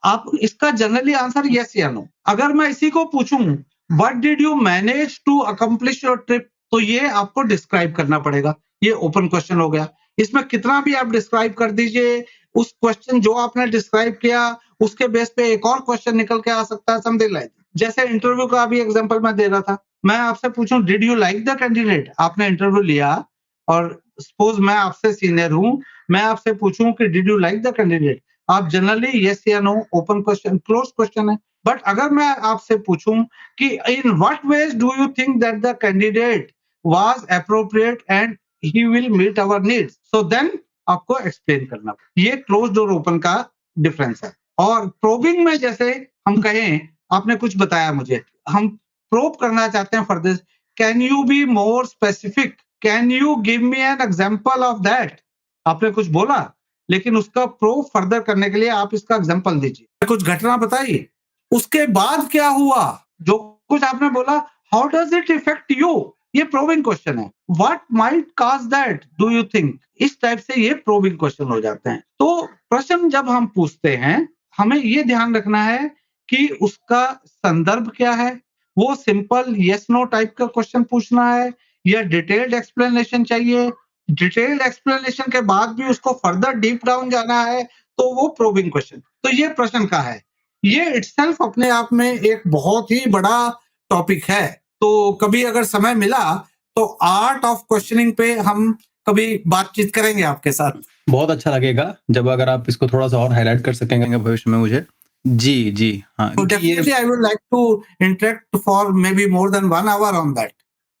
आप इसका जनरली आंसर यस या नो। अगर मैं इसी को पूछूं what did you manage to accomplish your trip, तो ये आपको डिस्क्राइब करना पड़ेगा। ये ओपन क्वेश्चन हो गया। इसमें कितना भी आप डिस्क्राइब कर दीजिए, उस क्वेश्चन जो आपने डिस्क्राइब किया उसके बेस पे एक और क्वेश्चन निकल के आ सकता है, समथिंग लाइक। जैसे इंटरव्यू का भी एग्जांपल मैं दे रहा था, मैं आपसे पूछूं did you like the candidate, आपने इंटरव्यू लिया और सपोज मैं आपसे सीनियर हूं, मैं आपसे पूछूं कि did you like the candidate, आप जनरली यस या no, open question, close question है। बट अगर मैं आपसे पूछूं कि in what ways do you think that the candidate was appropriate and he will meet our needs, so then आपको एक्सप्लेन करना। ये क्लोज्ड और ओपन का डिफरेंस है। और प्रोबिंग में जैसे हम कहें आपने कुछ बताया मुझे, हम प्रोब करना चाहते हैं further, can you be more specific, can you give me an example of that, आपने कुछ बोला लेकिन उसका प्रूफ फर्दर करने के लिए आप इसका एग्जांपल दीजिए, कुछ घटना बताइए, उसके बाद क्या हुआ, जो कुछ आपने बोला how does it effect you, ये प्रोबिंग क्वेश्चन है। What might cause that do you think, इस टाइप से ये प्रोबिंग क्वेश्चन हो जाते हैं। तो प्रश्न जब हम पूछते हैं हमें ये ध्यान रखना है कि उसका संदर्भ क्या है, वो सिंपल यस नो टाइप का क्वेश्चन पूछना है या डिटेल्ड एक्सप्लेनेशन चाहिए, डिटेल्ड एक्सप्लेनेशन के बाद भी उसको फर्दर डीप डाउन जाना है तो वो प्रोबिंग क्वेश्चन। तो ये प्रश्न का है, ये इटसेल्फ अपने आप में एक बहुत ही बड़ा टॉपिक है। तो कभी अगर समय मिला तो आर्ट ऑफ क्वेश्चनिंग पे हम कभी बातचीत करेंगे आपके साथ। बहुत अच्छा लगेगा जब अगर आप इसको थोड़ा सा और हाईलाइट कर सकेंगे भविष्य में मुझे। जी, जी, हाँ, So क्योंकि ये definitely I would like to interact for maybe more than 1 hour on that.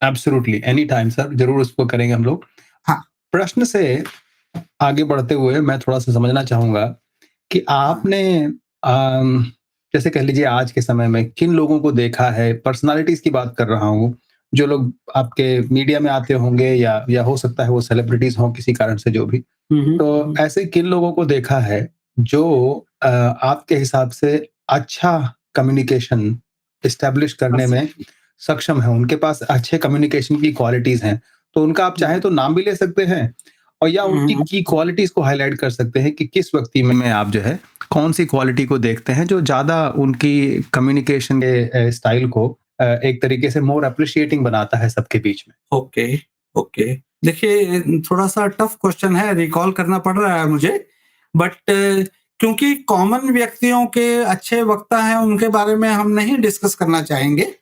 Absolutely any time sir, ज़रूर उसको करेंगे हम लोग। हाँ, प्रश्न से आगे बढ़ते हुए मैं थोड़ा-सा समझना चाहूँगा कि आपने जैसे कह लीजिए आज के समय में किन लोगों को देखा है, पर्सनैलिटीज़ की बात कर रहा हूँ, जो लोग आपके मीडिया में आते होंगे या हो सकता है वो सेलिब्रिटीज़ हों किसी कारण से जो भी। तो ऐसे किन लोगों को देखा है जो आपके हिसाब से अच्छा कम्युनिकेशन एस्टैब्लिश करने में सक्षम है, उनके पास अच्छे कम्युनिकेशन की क्वालिटीज़ हैं, तो उनका आप चाहें तो नाम भी ले सकते हैं और या उनकी की क्वालिटीज़ को हाइलाइट कर सकते हैं कि किस व्यक्ति में आप जो है, कौन-सी क्वालिटी को देखते हैं जो ज़्यादा उनकी कम्युनिकेशन के स्टाइल को एक तरीके से मोर एप्रिशिएटिंग बनाता है सबके बीच में? Okay, okay. देखिए थोड़ा-सा टफ क्वेश्चन है, रिकॉल करना पड़ रहा है मुझे, बट क्योंकि कॉमन व्यक्तियों के अच्छे वक्ता हैं, उनके बारे में हम नहीं डिस्कस करना चाहेंगे,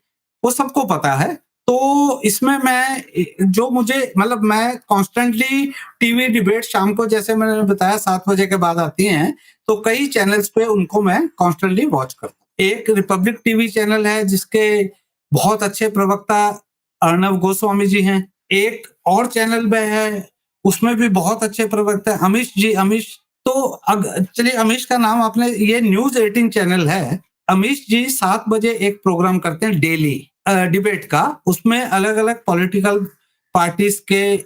वो सबको पता है। तो इसमें मैं जो मुझे मतलब मैं कॉन्स्टेंटली टीवी डिबेट शाम को जैसे मैंने बताया 7 बजे के बाद आती हैं, तो कई चैनल्स पे उनको मैं कॉन्स्टेंटली वॉच करता हूँ। एक रिपब्लिक टीवी चैनल है जिसके बहुत अच्छे प्रवक्ता अर्णव गोस्वामी जी हैं। एक और चैनल में है, उसमें भी बहुत अच्छे प्रवक्ता हैं, अमीश जी, अमीश। तो चलिए अमीश का नाम आपने, ये न्यूज़ 18 चैनल है। अमीश जी 7 बजे एक प्रोग्राम करते हैं डेली डिबेट का। उसमें अलग-अलग पॉलिटिकल पार्टीज़ के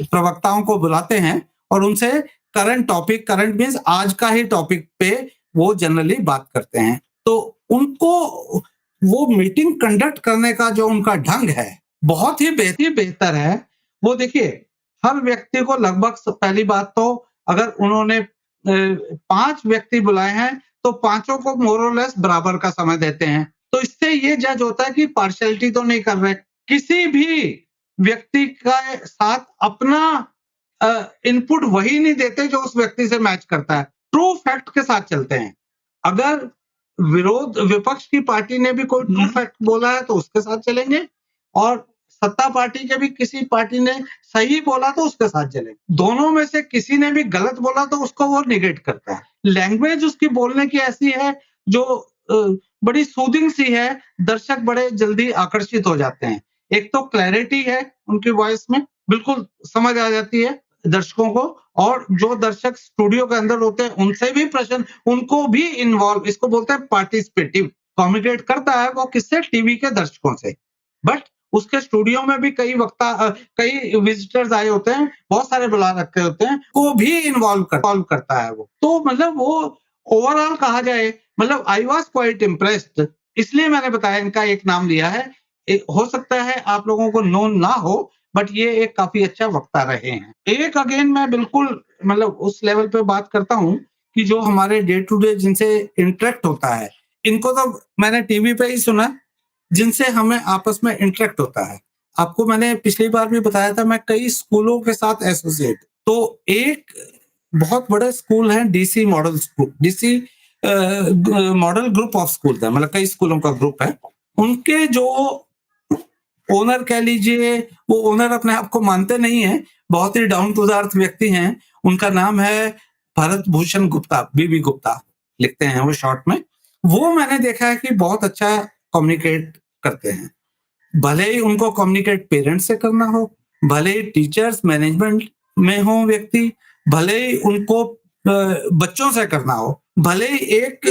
प्रवक्ताओं को बुलाते हैं और उनसे करंट मीन्स आज का ही टॉपिक पे वो जनरली बात करते हैं। तो उनको वो मीटिंग कंडक्ट करने का जो उनका ढंग है, बहुत ही बेहतर है। वो देखिए, हर व्यक्ति को लगभग पहली बात तो अगर उन्होंने 5 व्यक्ति बुलाए हैं, तो पाँचों को मोर और लेस बराबर का समय देते हैं। तो इससे ये जज होता है कि पार्शियलिटी तो नहीं कर रहे। किसी भी व्यक्ति का साथ अपना इनपुट वही नहीं देते जो उस व्यक्ति से मैच करता है। ट्रू फैक्ट के साथ चलते हैं। अगर विपक्ष की पार्टी ने भी कोई ट्रू फैक्ट बोला है तो उसके साथ चलेंगे और सत्ता पार्टी के भी किसी पार्टी ने सही बोला तो उसके साथ चलेंगे। दोनों में से किसी ने भी गलत बोला तो उसको वो निगेट करता है। लैंग्वेज उसकी बोलने की ऐसी है जो बड़ी सूदिंग सी है, दर्शक बड़े जल्दी आकर्षित हो जाते हैं। एक तो क्लैरिटी है उनकी वॉइस में, बिल्कुल समझ आ जाती है दर्शकों को, और जो दर्शक स्टूडियो के अंदर होते हैं उनसे भी प्रश्न, उनको भी इन्वॉल्व, इसको बोलते हैं पार्टिसिपेटिव कम्युनिकेट करता है वो किससे, टीवी के दर्शकों से। बट उसके स्टूडियो में भी कई कई विजिटर्स आए होते हैं, बहुत सारे बुला रखे होते हैं, को भी इन्वॉल्व करता है वो। तो मतलब वो ओवरऑल कहा जाए, मतलब आई वाज क्वाइट इम्प्रेस्ड, इसलिए मैंने बताया इनका एक नाम लिया है। हो सकता है आप लोगों को नोन ना हो, बट ये एक काफी अच्छा वक्ता रहे हैं। एक अगेन मैं बिल्कुल मतलब उस लेवल पे बात करता हूँ कि जो हमारे डे टू डे जिनसे इंटरेक्ट होता है, इनको तो मैंने टीवी पे ही सुना, जिनसे हमें आपस में इंटरेक्ट होता है। आपको मैंने पिछली बार भी बताया था, मैं कई स्कूलों के साथ एसोसिएट। तो एक बहुत बड़े स्कूल है DC model school, DC model group of school है, मतलब कई स्कूलों का ग्रुप है। उनके जो ओनर कह लीजिए, वो ओनर अपने आप को मानते नहीं है, बहुत ही डाउन टू द अर्थ व्यक्ति हैं। उनका नाम है भरत भूषण गुप्ता, बीबी गुप्ता लिखते हैं वो शॉर्ट में। वो मैंने देखा है कि बहुत अच्छा कम्युनिकेट करते हैं। भले ही उनको कम्युनिकेट पेरेंट्स से करना हो, भले ही टीचर्स मैनेजमेंट में हो व्यक्ति, भले ही उनको बच्चों से करना हो, भले ही एक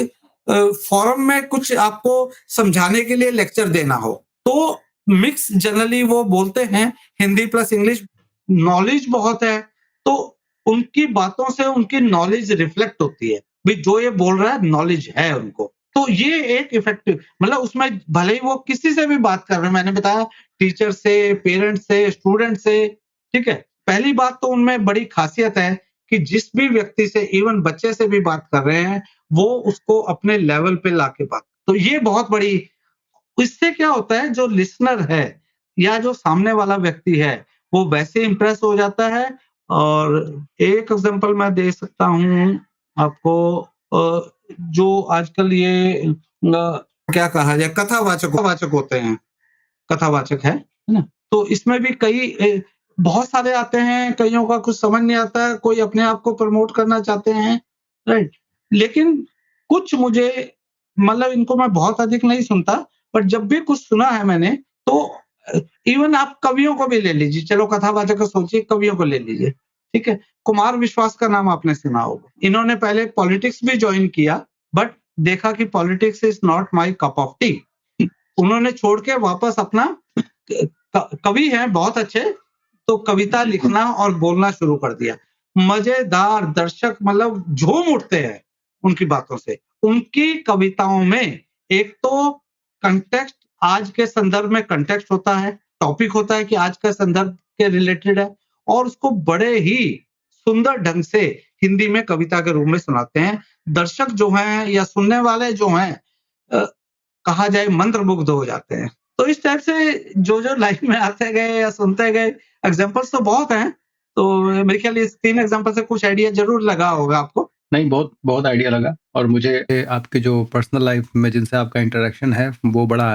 फोरम में कुछ आपको समझाने के लिए लेक्चर देना हो, तो मिक्स जनरली वो बोलते हैं, हिंदी प्लस इंग्लिश, नॉलेज बहुत है, तो उनकी बातों से उनकी नॉलेज रिफ्लेक्ट होती है, भाई जो ये बोल रहा है नॉलेज है उनको। तो ये एक इफेक्टिव, मतलब उसमें भले ही वो किसी से भी बात कर रहे हैं, मैंने बताया टीचर से, पेरेंट्स से, स्टूडेंट से, ठीक है। पहली बात तो उनमें बड़ी खासियत है कि जिस भी व्यक्ति से, इवन बच्चे से भी बात कर रहे हैं, वो उसको अपने लेवल पे लाके बात, तो ये बहुत बड़ी, इससे क्या होता है जो लिसनर है या जो सामने वाला व्यक्ति है, वो वैसे इंप्रेस हो जाता है। और एक एग्जांपल मैं दे सकता हूँ, आपको जो आजकल ये क्या कहा जाए कथावाचक होते हैं, कथावाचक है ना? तो इसमें भी कई बहुत सारे आते हैं, कइयों का कुछ समझ नहीं आता है, कोई अपने आप को प्रमोट करना चाहते हैं, राइट? लेकिन कुछ मुझे मतलब इनको मैं बहुत अधिक नहीं सुनता, पर जब भी कुछ सुना है मैंने तो इवन आप कवियों को भी ले लीजिए, चलो कथावाचक को सोचिए, कवियों को ले लीजिए, ठीक है? कुमार विश्वास का नाम आपने सुना होगा। इन्होंने पहले पॉलिटिक्स भी जॉइन किया, बट देखा कि politics is not my cup of T. उन्होंने छोड़ के वापस अपना कवि हैं बहुत अच्छे, तो कविता लिखना और बोलना शुरू कर दिया। मजेदार दर्शक मतलब झूम उठते हैं उनकी बातों से। उनकी कविताओं में एक तो कॉन्टेक्स्ट, आज के संदर्भ में कॉन्टेक्स्ट होता है, टॉपिक होता है कि आज का संदर्भ के रिलेटेड है, और उसको बड़े ही सुंदर ढंग से हिंदी में कविता के रूप में सुनाते हैं। दर्शक जो हैं या सुनने वाले जो हैं कहा जाए मंत्रमुग्ध हो जाते हैं। तो इस टाइप से जो लाइन में आते गए या सुनते गए, एग्जांपल्स तो बहुत हैं। तो मेरे ख्याल इस 3 एग्जांपल से कुछ आइडिया ज़रूर लगा होगा आपको। नहीं, बहुत बहुत आइडिया लगा, और मुझे आपके जो पर्सनल लाइफ में जिनसे आपका इंटरेक्शन है वो बड़ा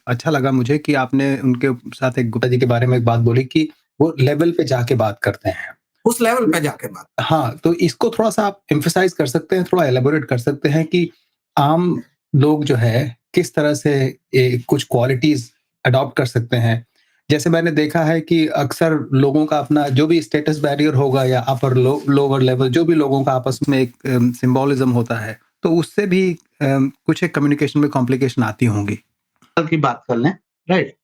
अच्छा लगा मुझे कि आपने उनके साथ एक गुप्ता जी के बारे में एक बात बोली कि वो लेवल पे जाके बात करते हैं। उस लेवल पे जाके बात। हाँ, तो इसको थोड़ा-सा आप एम्फसाइज़ कर सकते हैं, थोड़ा एलैबोरेट कर सकते हैं कि आम लोग जो है किस तरह से कुछ क्वालिटीज़ अडॉप्ट कर सकते हैं। जैसे मैंने देखा है कि अक्सर लोगों का अपना जो भी स्टेटस बैरियर होगा या अपर लोअर लेवल जो भी लोगों का आपस में एक सिंबोलिज़्म होता है, तो उससे भी कुछ एक कम्युनिकेशन में कॉम्प्लिकेशन आती होंगी। की बात कर लें, राइट?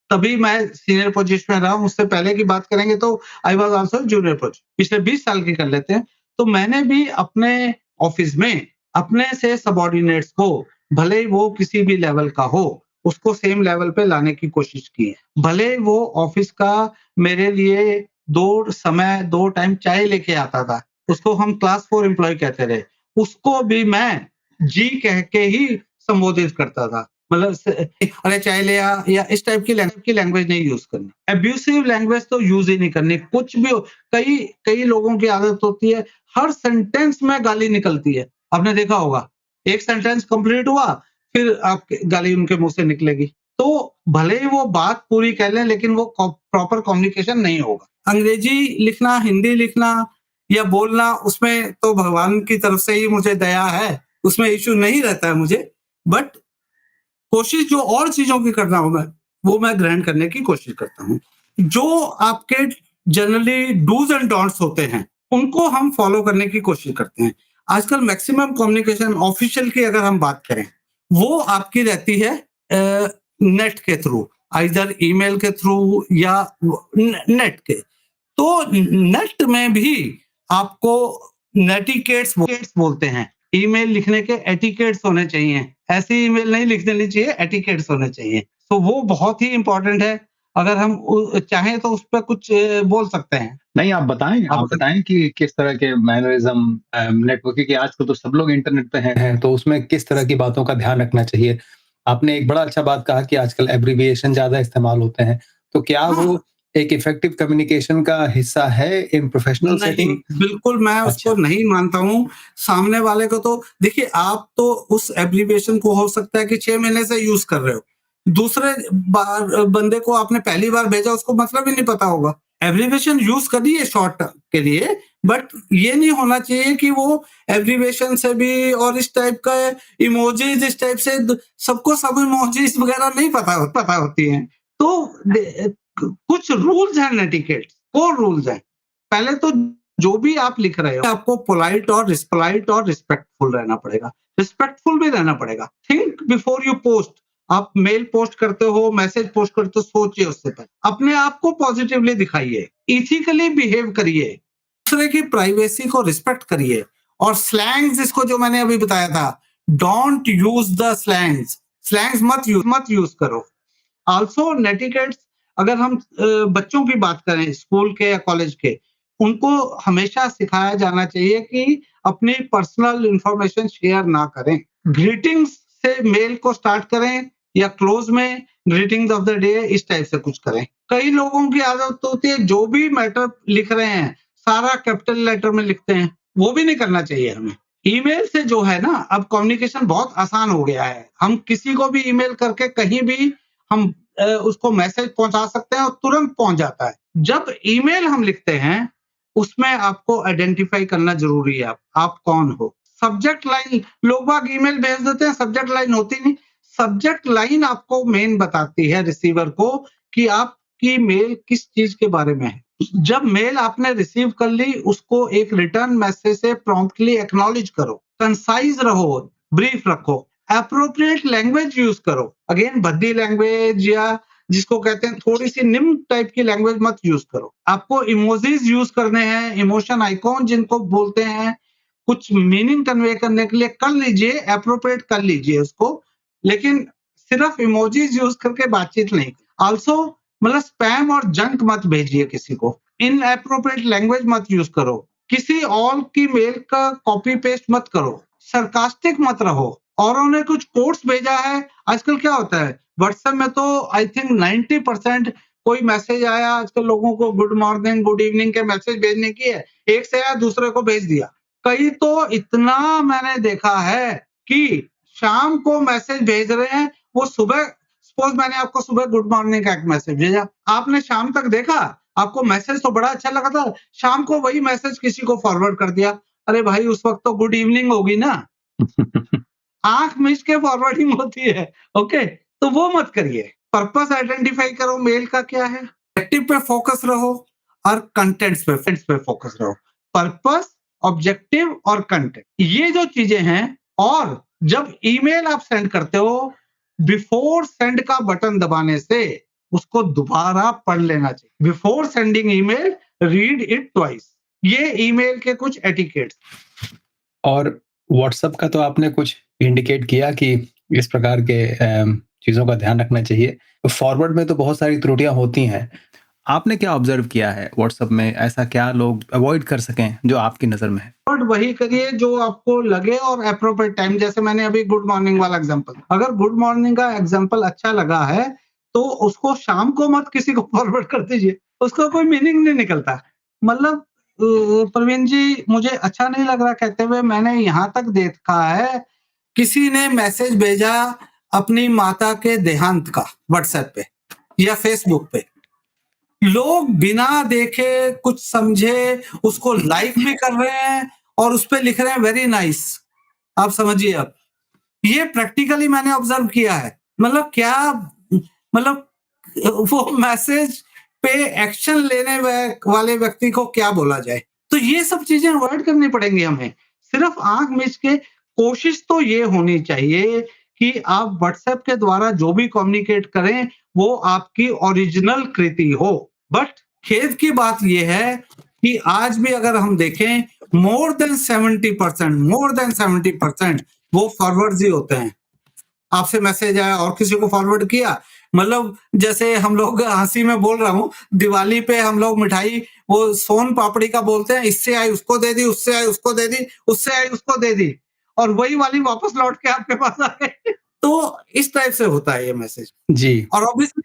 तभी मैं सीनियर पोजीशन में रहा हूँ, उससे पहले की बात करेंगे तो I was also junior position. पिछले 20 साल की कर लेते हैं। तो मैंने भी अपने ऑफिस में अपने से सबऑर्डिनेट्स को, भले ही वो किसी भी लेवल का हो, उसको सेम लेवल पे लाने की कोशिश की है। भले ही वो ऑफिस का मेरे लिए 2 टाइम चाय लेके आता था, उसको हम क्लास 4 एम्प्लॉयी कहते रहे। उसको भी मैं जी कह के ही संबोधित करता था। मतलब अरे चाय ले आ, या इस टाइप की लैंग्वेज नहीं यूज करनी। एब्यूसिव लैंग्वेज तो यूज ही नहीं करनी, कुछ भी हो। कई कई लोगों की आदत होती है, हर सेंटेंस में गाली निकलती है। आपने देखा होगा, एक सेंटेंस कंप्लीट हुआ, फिर आप गाली उनके मुंह से निकलेगी। तो भले ही वो बात पूरी कह लें, लेकिन वो प्रॉपर कम्युनिकेशन नहीं होगा। अंग्रेजी लिखना, हिंदी लिखना या बोलना, उसमें तो भगवान की तरफ से ही मुझे दया है, उसमें इश्यू नहीं रहता है मुझे। बट कोशिश जो और चीजों की करना हो मैं, वो मैं ग्रहण करने की कोशिश करता हूँ। जो आपके जनरली डूज एंड डोंट्स होते हैं, उनको हम फॉलो करने की कोशिश करते हैं। आजकल मैक्सिमम कम्युनिकेशन ऑफिशियल की अगर हम बात करें, वो आपकी रहती है नेट के थ्रू, आइदर ईमेल के थ्रू या नेट के। तो नेट में भी आपको नेटिकेट्स बोलते हैं। ईमेल लिखने के एटिकेट्स होने चाहिए। ऐसी ईमेल नहीं लिख देनी चाहिए, एटिकेट्स होने चाहिए। तो वो बहुत ही इम्पोर्टेंट है। अगर हम चाहें तो उस पर कुछ बोल सकते हैं। नहीं, आप बताएं कि किस तरह के मैनरिज्म नेटवर्किंग के आजकल तो सब लोग इंटरनेट पे हैं, तो उसमें किस तरह की बातों का ध्यान रखना चाहिए। आपने एक बड़ा अच्छा बात कहा कि आजकल एब्रिविएशन ज्यादा इस्तेमाल होते हैं, तो क्या वो एक इफेक्टिव कम्युनिकेशन का हिस्सा है इन प्रोफेशनल सेटिंग? बिल्कुल मैं उसको नहीं मानता हूँ। सामने वाले को तो देखिए, आप तो उस एब्रिविएशन को हो सकता है कि 6 महीने से यूज कर रहे हो, दूसरे बंदे को आपने पहली बार भेजा, उसको मतलब ही नहीं पता होगा। एब्रिविएशन यूज करिए शॉर्ट के लिए, बट ये नहीं होना चाहिए कि वो एब्रिविएशन से भी और इस टाइप का इमोजीज, इस टाइप से सबको सब इमोजीज वगैरह नहीं पता होती हैं। तो कुछ रूल्स हैं, नेटिकेट कोर रूल्स हैं। पहले तो जो भी आप लिख रहे हो, आपको पोलाइट और रिस्पेक्टफुल रहना पड़ेगा, रिस्पेक्टफुल भी रहना पड़ेगा। Think before you post. आप मेल पोस्ट करते हो, मैसेज पोस्ट करते हो, सोचिए उससे पहले। अपने आप को पॉजिटिवली दिखाइए, इथिकली बिहेव करिए, दूसरे की प्राइवेसी को रिस्पेक्ट करिए। और स्लैंग्स, इसको जो मैंने अभी बताया था, डोंट यूज द स्लैंग्स मत यूज करो। आल्सो नेटिकेट्स, अगर हम बच्चों की बात करें, स्कूल के या कॉलेज के, उनको हमेशा सिखाया जाना चाहिए कि अपनी पर्सनल इंफॉर्मेशन शेयर ना करें। ग्रीटिंग्स से मेल को स्टार्ट करें या क्लोज में ग्रीटिंग्स ऑफ द डे, इस टाइप से कुछ करें। कई लोगों की आदत तो होती है, जो भी मैटर लिख रहे हैं सारा कैपिटल लेटर में लिखते हैं, वो भी नहीं करना चाहिए हमें। ईमेल से जो है ना अब कम्युनिकेशन बहुत आसान हो गया है। हम किसी को भी ईमेल करके कहीं भी हम उसको मैसेज पहुँचा सकते हैं और तुरंत पहुँच जाता है। जब ईमेल हम लिखते हैं, उसमें आपको आइडेंटिफ़ाई करना ज़रूरी है आप कौन हो? सब्जेक्ट लाइन लोग बाग ईमेल भेज देते हैं, सब्जेक्ट लाइन होती नहीं। सब्जेक्ट लाइन आपको मेन बताती है रिसीवर को कि आपकी मेल किस चीज़ के बारे में है। जब मेल आपने रिसीव कर ली, उसको एक रिटर्न मैसेज से प्रॉम्प्टली एक्नॉलेज करो, कंसाइज रहो, ब्रीफ रखो, एप्रोप्रिएट लैंग्वेज यूज करो। अगेन भद्दी लैंग्वेज या जिसको कहते हैं थोड़ी सी निम्न टाइप की लैंग्वेज मत यूज करो। आपको इमोजीज यूज करने हैं, इमोशन आइकॉन जिनको बोलते हैं, कुछ मीनिंग कन्वे करने के लिए कर लीजिए, एप्रोप्रिएट कर लीजिए उसको, लेकिन सिर्फ इमोजीज यूज करके बातचीत नहीं। ऑल्सो मतलब स्पैम और जंक मत भेजिए किसी को, इनएप्रोप्रिएट लैंग्वेज मत यूज करो, किसी और की मेल का कॉपी पेस्ट मत करो, सरकास्टिक मत रहो। औरों ने कुछ कोट्स भेजा है, आजकल क्या होता है व्हाट्सएप में तो आई थिंक 90% कोई मैसेज आया, आजकल लोगों को गुड मॉर्निंग गुड इवनिंग के मैसेज भेजने की है, एक से आया दूसरे को भेज दिया। कई तो इतना मैंने देखा है कि शाम को मैसेज भेज रहे हैं, वो सुबह सपोज मैंने आपको सुबह गुड मॉर्निंग का एक मैसेज भेजा, आपने शाम तक देखा, आपको मैसेज तो बड़ा अच्छा लगा था, शाम को वही मैसेज किसी को फॉरवर्ड कर दिया। अरे भाई उस वक्त तो गुड इवनिंग होगी ना, आंख मिच के फॉरवर्डिंग होती है। ओके, तो वो मत करिए। पर्पस आइडेंटिफाई करो मेल का क्या है, ऑब्जेक्टिव पे फोकस रहो और कंटेंट्स पे फोकस रहो। पर्पस, ऑब्जेक्टिव और कंटेंट, ये जो चीजें हैं। और जब ईमेल आप सेंड करते हो, बिफोर सेंड का बटन दबाने से उसको दोबारा पढ़ लेना चाहिए। Before sending email read it twice. ये ईमेल के कुछ एटिकेट्स। और व्हाट्सएप का तो आपने कुछ इंडिकेट किया कि इस प्रकार के चीज़ों का ध्यान रखना चाहिए। फॉरवर्ड में तो बहुत सारी त्रुटियां होती हैं। आपने क्या ऑब्जर्व किया है व्हाट्सएप में, ऐसा क्या लोग अवॉइड कर सकें जो आपकी नज़र में है? बट वही करिए जो आपको लगे और एप्रोप्रिएट टाइम, जैसे मैंने अभी गुड मॉर्निंग वाला एग्जांपल, अगर गुड मॉर्निंग का एग्जांपल अच्छा लगा है तो उसको शाम को मत किसी को फॉरवर्ड कर दीजिए, उसका कोई मीनिंग नहीं निकलता। मतलब प्रवीण जी मुझे अच्छा नहीं लग रहा कहते हुए, मैंने यहाँ तक देखा है किसी ने मैसेज भेजा अपनी माता के देहांत का व्हाट्सएप पे या फेसबुक पे, लोग बिना देखे कुछ समझे उसको लाइक भी कर रहे हैं और उस पे लिख रहे हैं वेरी नाइस। आप समझिए, अब ये प्रैक्टिकली मैंने ऑब्जर्व किया है। मतलब क्या, मतलब वो मैसेज पे एक्शन लेने वाले व्यक्ति को क्या बोला जाए। तो ये सब चीजें अवॉइड करनी पड़ेंगी हमें। सिर्फ आंख मीच के कोशिश तो ये होनी चाहिए कि आप व्हाट्सएप के द्वारा जो भी कम्युनिकेट करें वो आपकी ओरिजिनल कृति हो। बट खेद की बात यह है कि आज भी अगर हम देखें मोर देन 70% वो फॉरवर्ड ही होते हैं। आपसे मैसेज आया और किसी को फॉरवर्ड किया, मतलब जैसे हम लोग हंसी में बोल रहा हूँ, दिवाली पे हम लोग मिठाई वो सोन पापड़ी का बोलते हैं, इससे आई उसको दे दी, उससे आई उसको दे दी, उससे आई उसको दे दी, और वही वाली वापस लौट के आपके पास आ गए। तो इस टाइप से होता है ये मैसेज जी। और ऑब्वियसली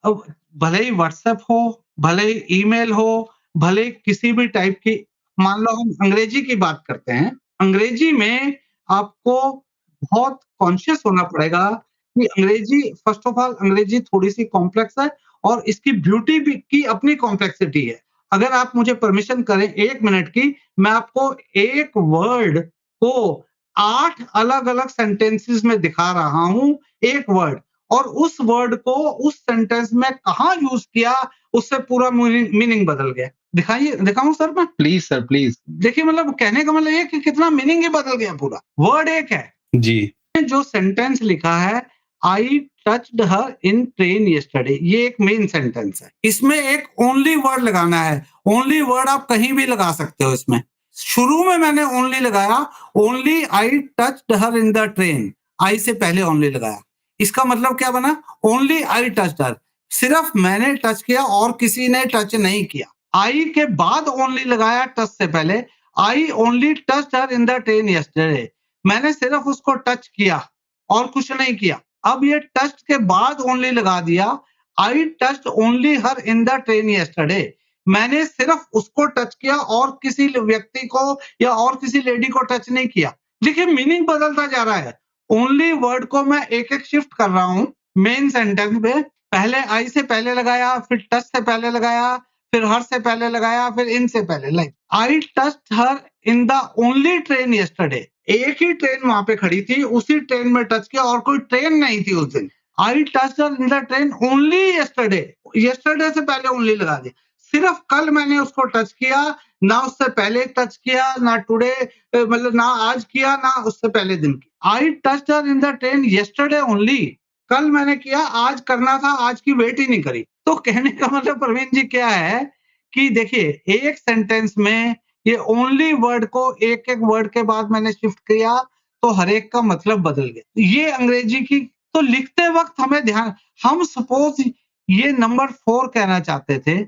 अब भले ही व्हाट्सएप हो, भले ही ईमेल हो, भले ही किसी भी टाइप की, मान लो हम अंग्रेजी की बात करते हैं, अंग्रेजी में आपको बहुत कॉन्शियस होना पड़ेगा कि अंग्रेजी, फर्स्ट ऑफ ऑल अंग्रेजी थोड़ी-सी कॉम्प्लेक्स है और इसकी ब्यूटी भी की अपनी कॉम्प्लेक्सिटी है। अगर आप मुझे परमिशन करें 1 मिनट की, मैं आपको एक वर्ड को 8 अलग-अलग सेंटेंसेस में दिखा रहा हूँ, एक वर्ड, और उस वर्ड को उस सेंटेंस में कहाँ यूज़ किया, उससे पूरा मीनिंग बदल गया। दिखाऊँ सर मैं? Please sir, please. देखिए मतलब कहने का मतलब ये है कि कितना मीनिंग ही बदल गया पूरा। वर्ड एक है। जी। जो सेंटेंस लिखा है, आई टच्ड हर इन ट्रेन यस्टरडे, ये एक मेन सेंटेंस है। इसमें एक ओनली वर्ड लगाना है। ओनली वर्ड आप कहीं भी लगा सकते हो इसमें। शुरू में मैंने ओनली लगाया, only I touched her in the train, I से पहले ओनली लगाया। इसका मतलब क्या बना? ओनली आई टच्ड हर, सिर्फ मैंने टच किया और किसी ने टच नहीं किया। आई के बाद ओनली लगाया टच से पहले, I only touched her in the train yesterday, मैंने सिर्फ उसको टच किया और कुछ नहीं किया। अब ये टच के बाद ओनली लगा दिया, आई touched only her in the train yesterday, मैंने सिर्फ उसको टच किया और किसी व्यक्ति को या और किसी लेडी को टच नहीं किया। देखिए मीनिंग बदलता जा रहा है। ओनली वर्ड को मैं एक-एक शिफ्ट कर रहा हूँ मेन सेंटेंस में। पहले आई से पहले लगाया, फिर टच से पहले लगाया, फिर हर से पहले लगाया, फिर इन से पहले। Like I touched her in the only train yesterday. एक ही ट्रेन वहां पे खड़ी थी, उसी ट्रेन में टच किया और कोई ट्रेन नहीं थी उस दिन। आई touched her in the train only yesterday. Yesterday से पहले ओनली लगा दिया। सिर्फ कल मैंने उसको टच किया, ना उससे पहले टच किया, ना टुडे मतलब ना आज किया, ना उससे पहले दिन किया। आई touched her in the train yesterday only. कल मैंने किया, आज करना था, आज की वेट ही नहीं करी। तो कहने का मतलब प्रवीण जी क्या है कि देखिए एक सेंटेंस में ये ओनली वर्ड को एक-एक वर्ड के बाद मैंने शिफ्ट किया तो हर एक का मतलब बदल गया। ये अंग्रेजी की तो लिखते वक्त हमें ध्यान, हम सपोज ये नंबर 4 कहना चाहते थे,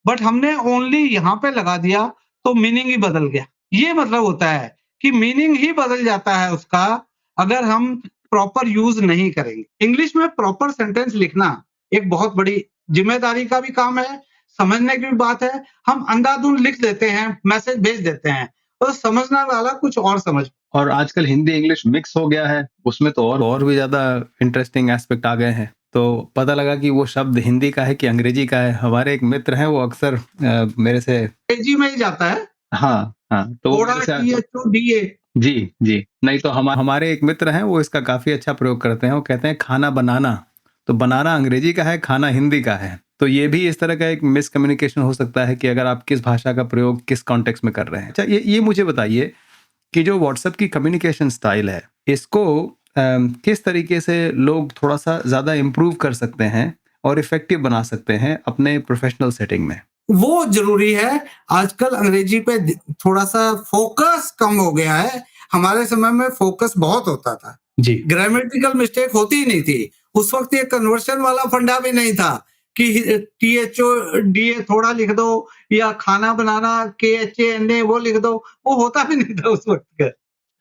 बट हमने ओनली यहाँ पे लगा दिया तो मीनिंग ही बदल गया। ये मतलब होता है कि मीनिंग ही बदल जाता है उसका अगर हम प्रॉपर यूज नहीं करेंगे। इंग्लिश में प्रॉपर सेंटेंस लिखना एक बहुत बड़ी जिम्मेदारी का भी काम है, समझने की भी बात है। हम अंधाधुंध लिख देते हैं, मैसेज भेज देते हैं, तो समझने वाला कुछ और समझ। और आजकल हिंदी इंग्लिश मिक्स हो गया है, उसमें तो और भी ज़्यादा इंटरेस्टिंग एस्पेक्ट आ गए हैं। तो पता लगा कि वो शब्द हिंदी का है कि अंग्रेजी का है। हमारे एक मित्र हैं, वो अक्सर मेरे से अंग्रेजी में ही जाता है, हाँ, हाँ, तो वो थोड़ा मेरे से THODA। जी, जी। नहीं तो हमारे एक मित्र हैं, वो इसका काफ़ी अच्छा प्रयोग करते हैं। वो कहते हैं खाना बनाना, तो बनाना अंग्रेजी का है, खाना हिंदी का है। तो ये भी इस तरह का एक मिसकम्युनिकेशन हो सकता है कि अगर आप किस भाषा का प्रयोग किस कॉन्टेक्स्ट में कर रहे हैं। अच्छा, ये मुझे बताइए कि जो व्हाट्सएप की कम्युनिकेशन स्टाइल है, इसको किस तरीके से लोग थोड़ा-सा ज़्यादा इम्प्रूव कर सकते हैं और इफ़ेक्टिव बना सकते हैं अपने प्रोफ़ेशनल सेटिंग में? वो ज़रूरी है। आजकल अंग्रेजी पे थोड़ा-सा फ़ोकस कम हो गया है। हमारे समय में फ़ोकस बहुत होता था। जी। ग्रामेटिकल मिस्टेक होती ही नहीं थी। उस वक़्त ये कन्वर्शन वाला फंडा भी नहीं था कि THODA थोड़ा लिख दो या खाना बनाना KHANA वो लिख दो, वो होता भी नहीं था उस वक़्त का।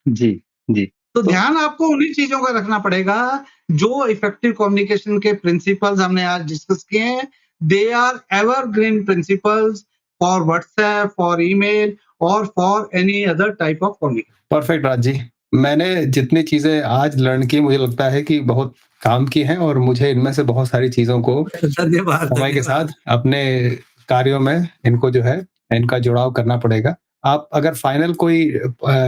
जी, जी। तो ध्यान आपको उन्हीं चीज़ों का रखना पड़ेगा, जो इफेक्टिव कम्युनिकेशन के प्रिंसिपल्स हमने आज डिस्कस किए हैं। They are evergreen principles for WhatsApp, for email और for any other type of communication. Perfect Raj ji. मैंने जितनी चीज़ें आज लर्न की, मुझे लगता है कि बहुत काम की हैं और मुझे इनमें से बहुत सारी चीज़ों को धन्यवाद, समय के धन्यवाद। साथ अपने कार्यों में इनको जो है, इनका जुड़ाव करना पड़ेगा। आप अगर फाइनल कोई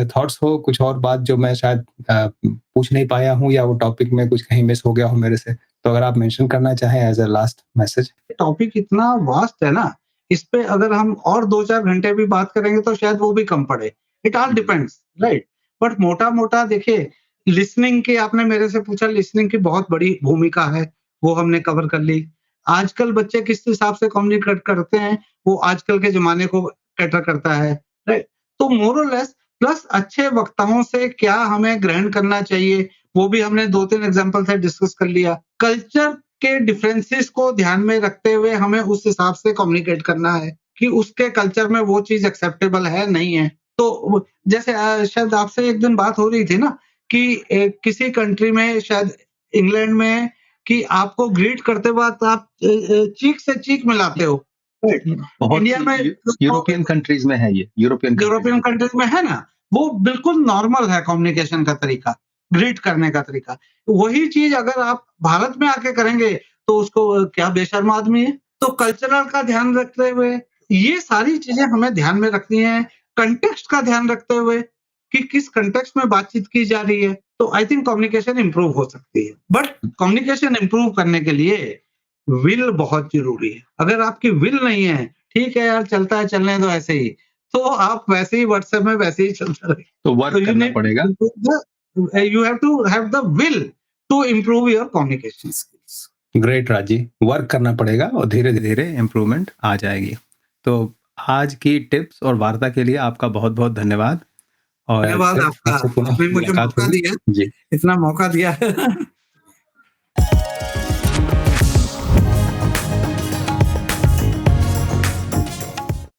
थॉट्स हो, कुछ और बात जो मैं शायद पूछ नहीं पाया हूँ या वो टॉपिक में कुछ कहीं मिस हो गया हो मेरे से, तो अगर आप मेंशन करना चाहें as a last message? Topic इतना वास्ट है ना, इस पे अगर हम और 2-4 घंटे भी बात करेंगे तो शायद वो भी कम पड़े। It all depends, right? But मोटा-मोटा देखिए, लिसनिंग की आपने मेरे से पूछा, लिसनिंग की बहुत बड़ी भूमिका है, वो हमने कवर कर ली। आजकल बच्चे किस हिसाब से कम्युनिकेट करते हैं, वो आजकल के ज़माने को कैटर करता है, राइट? तो मोर और लेस प्लस अच्छे वक्ताओं से क्या हमें ग्रहण करना चाहिए, वो भी हमने 2-3 एग्ज़ाम्पल से डिस्कस कर लिया। कल्चर के डिफरेंसेस को ध्यान में रखते हुए हमें उस हिसाब से कम्युनिकेट करना है कि उसके कल्चर में वो चीज एक्सेप्टेबल है नहीं है। तो जैसे शायद आपसे एक दिन बात हो रही थी ना कि किसी कंट्री में शायद इंग्लैंड में कि आपको ग्रीट करते वक्त आप चीक से चीक मिलाते हो। बहुत इंडिया में यूरोपियन कंट्रीज में है ये, यूरोपियन कंट्रीज में है ना, वो बिल्कुल नॉर्मल है कम्युनिकेशन का तरीका, ग्रीट करने का तरीका। वही चीज अगर आप भारत में आके करेंगे तो उसको क्या बेशर्म आदमी है। तो कल्चरल का ध्यान रखते हुए ये सारी चीजें हमें ध्यान में रखनी है, कंटेक्स्ट का ध्यान रखते हुए कि किस कंटेक्स्ट में बातचीत की जा रही है। तो आई थिंक कम्युनिकेशन इंप्रूव हो सकती है, बट कम्युनिकेशन इंप्रूव करने के लिए विल बहुत जरूरी है। अगर आपकी विल नहीं है, ठीक है यार चलता है, चलने दो ऐसे ही, तो आप वैसे ही व्हाट्सएप में वैसे ही चलता रहे। तो वर्क करना पड़ेगा। You have to have the will to improve your communication skills. Great Raj ji, work करना पड़ेगा और धीरे-धीरे इम्प्रूवमेंट आ जाएगी। तो आज की टिप्स और वार्ता के लिए आपका बहुत-बहुत धन्यवाद और धन्यवाद आपका, आपसे पुनः आपने मुझे मुलाकात मौका होगी। दिया, जी। इतना मौका दिया।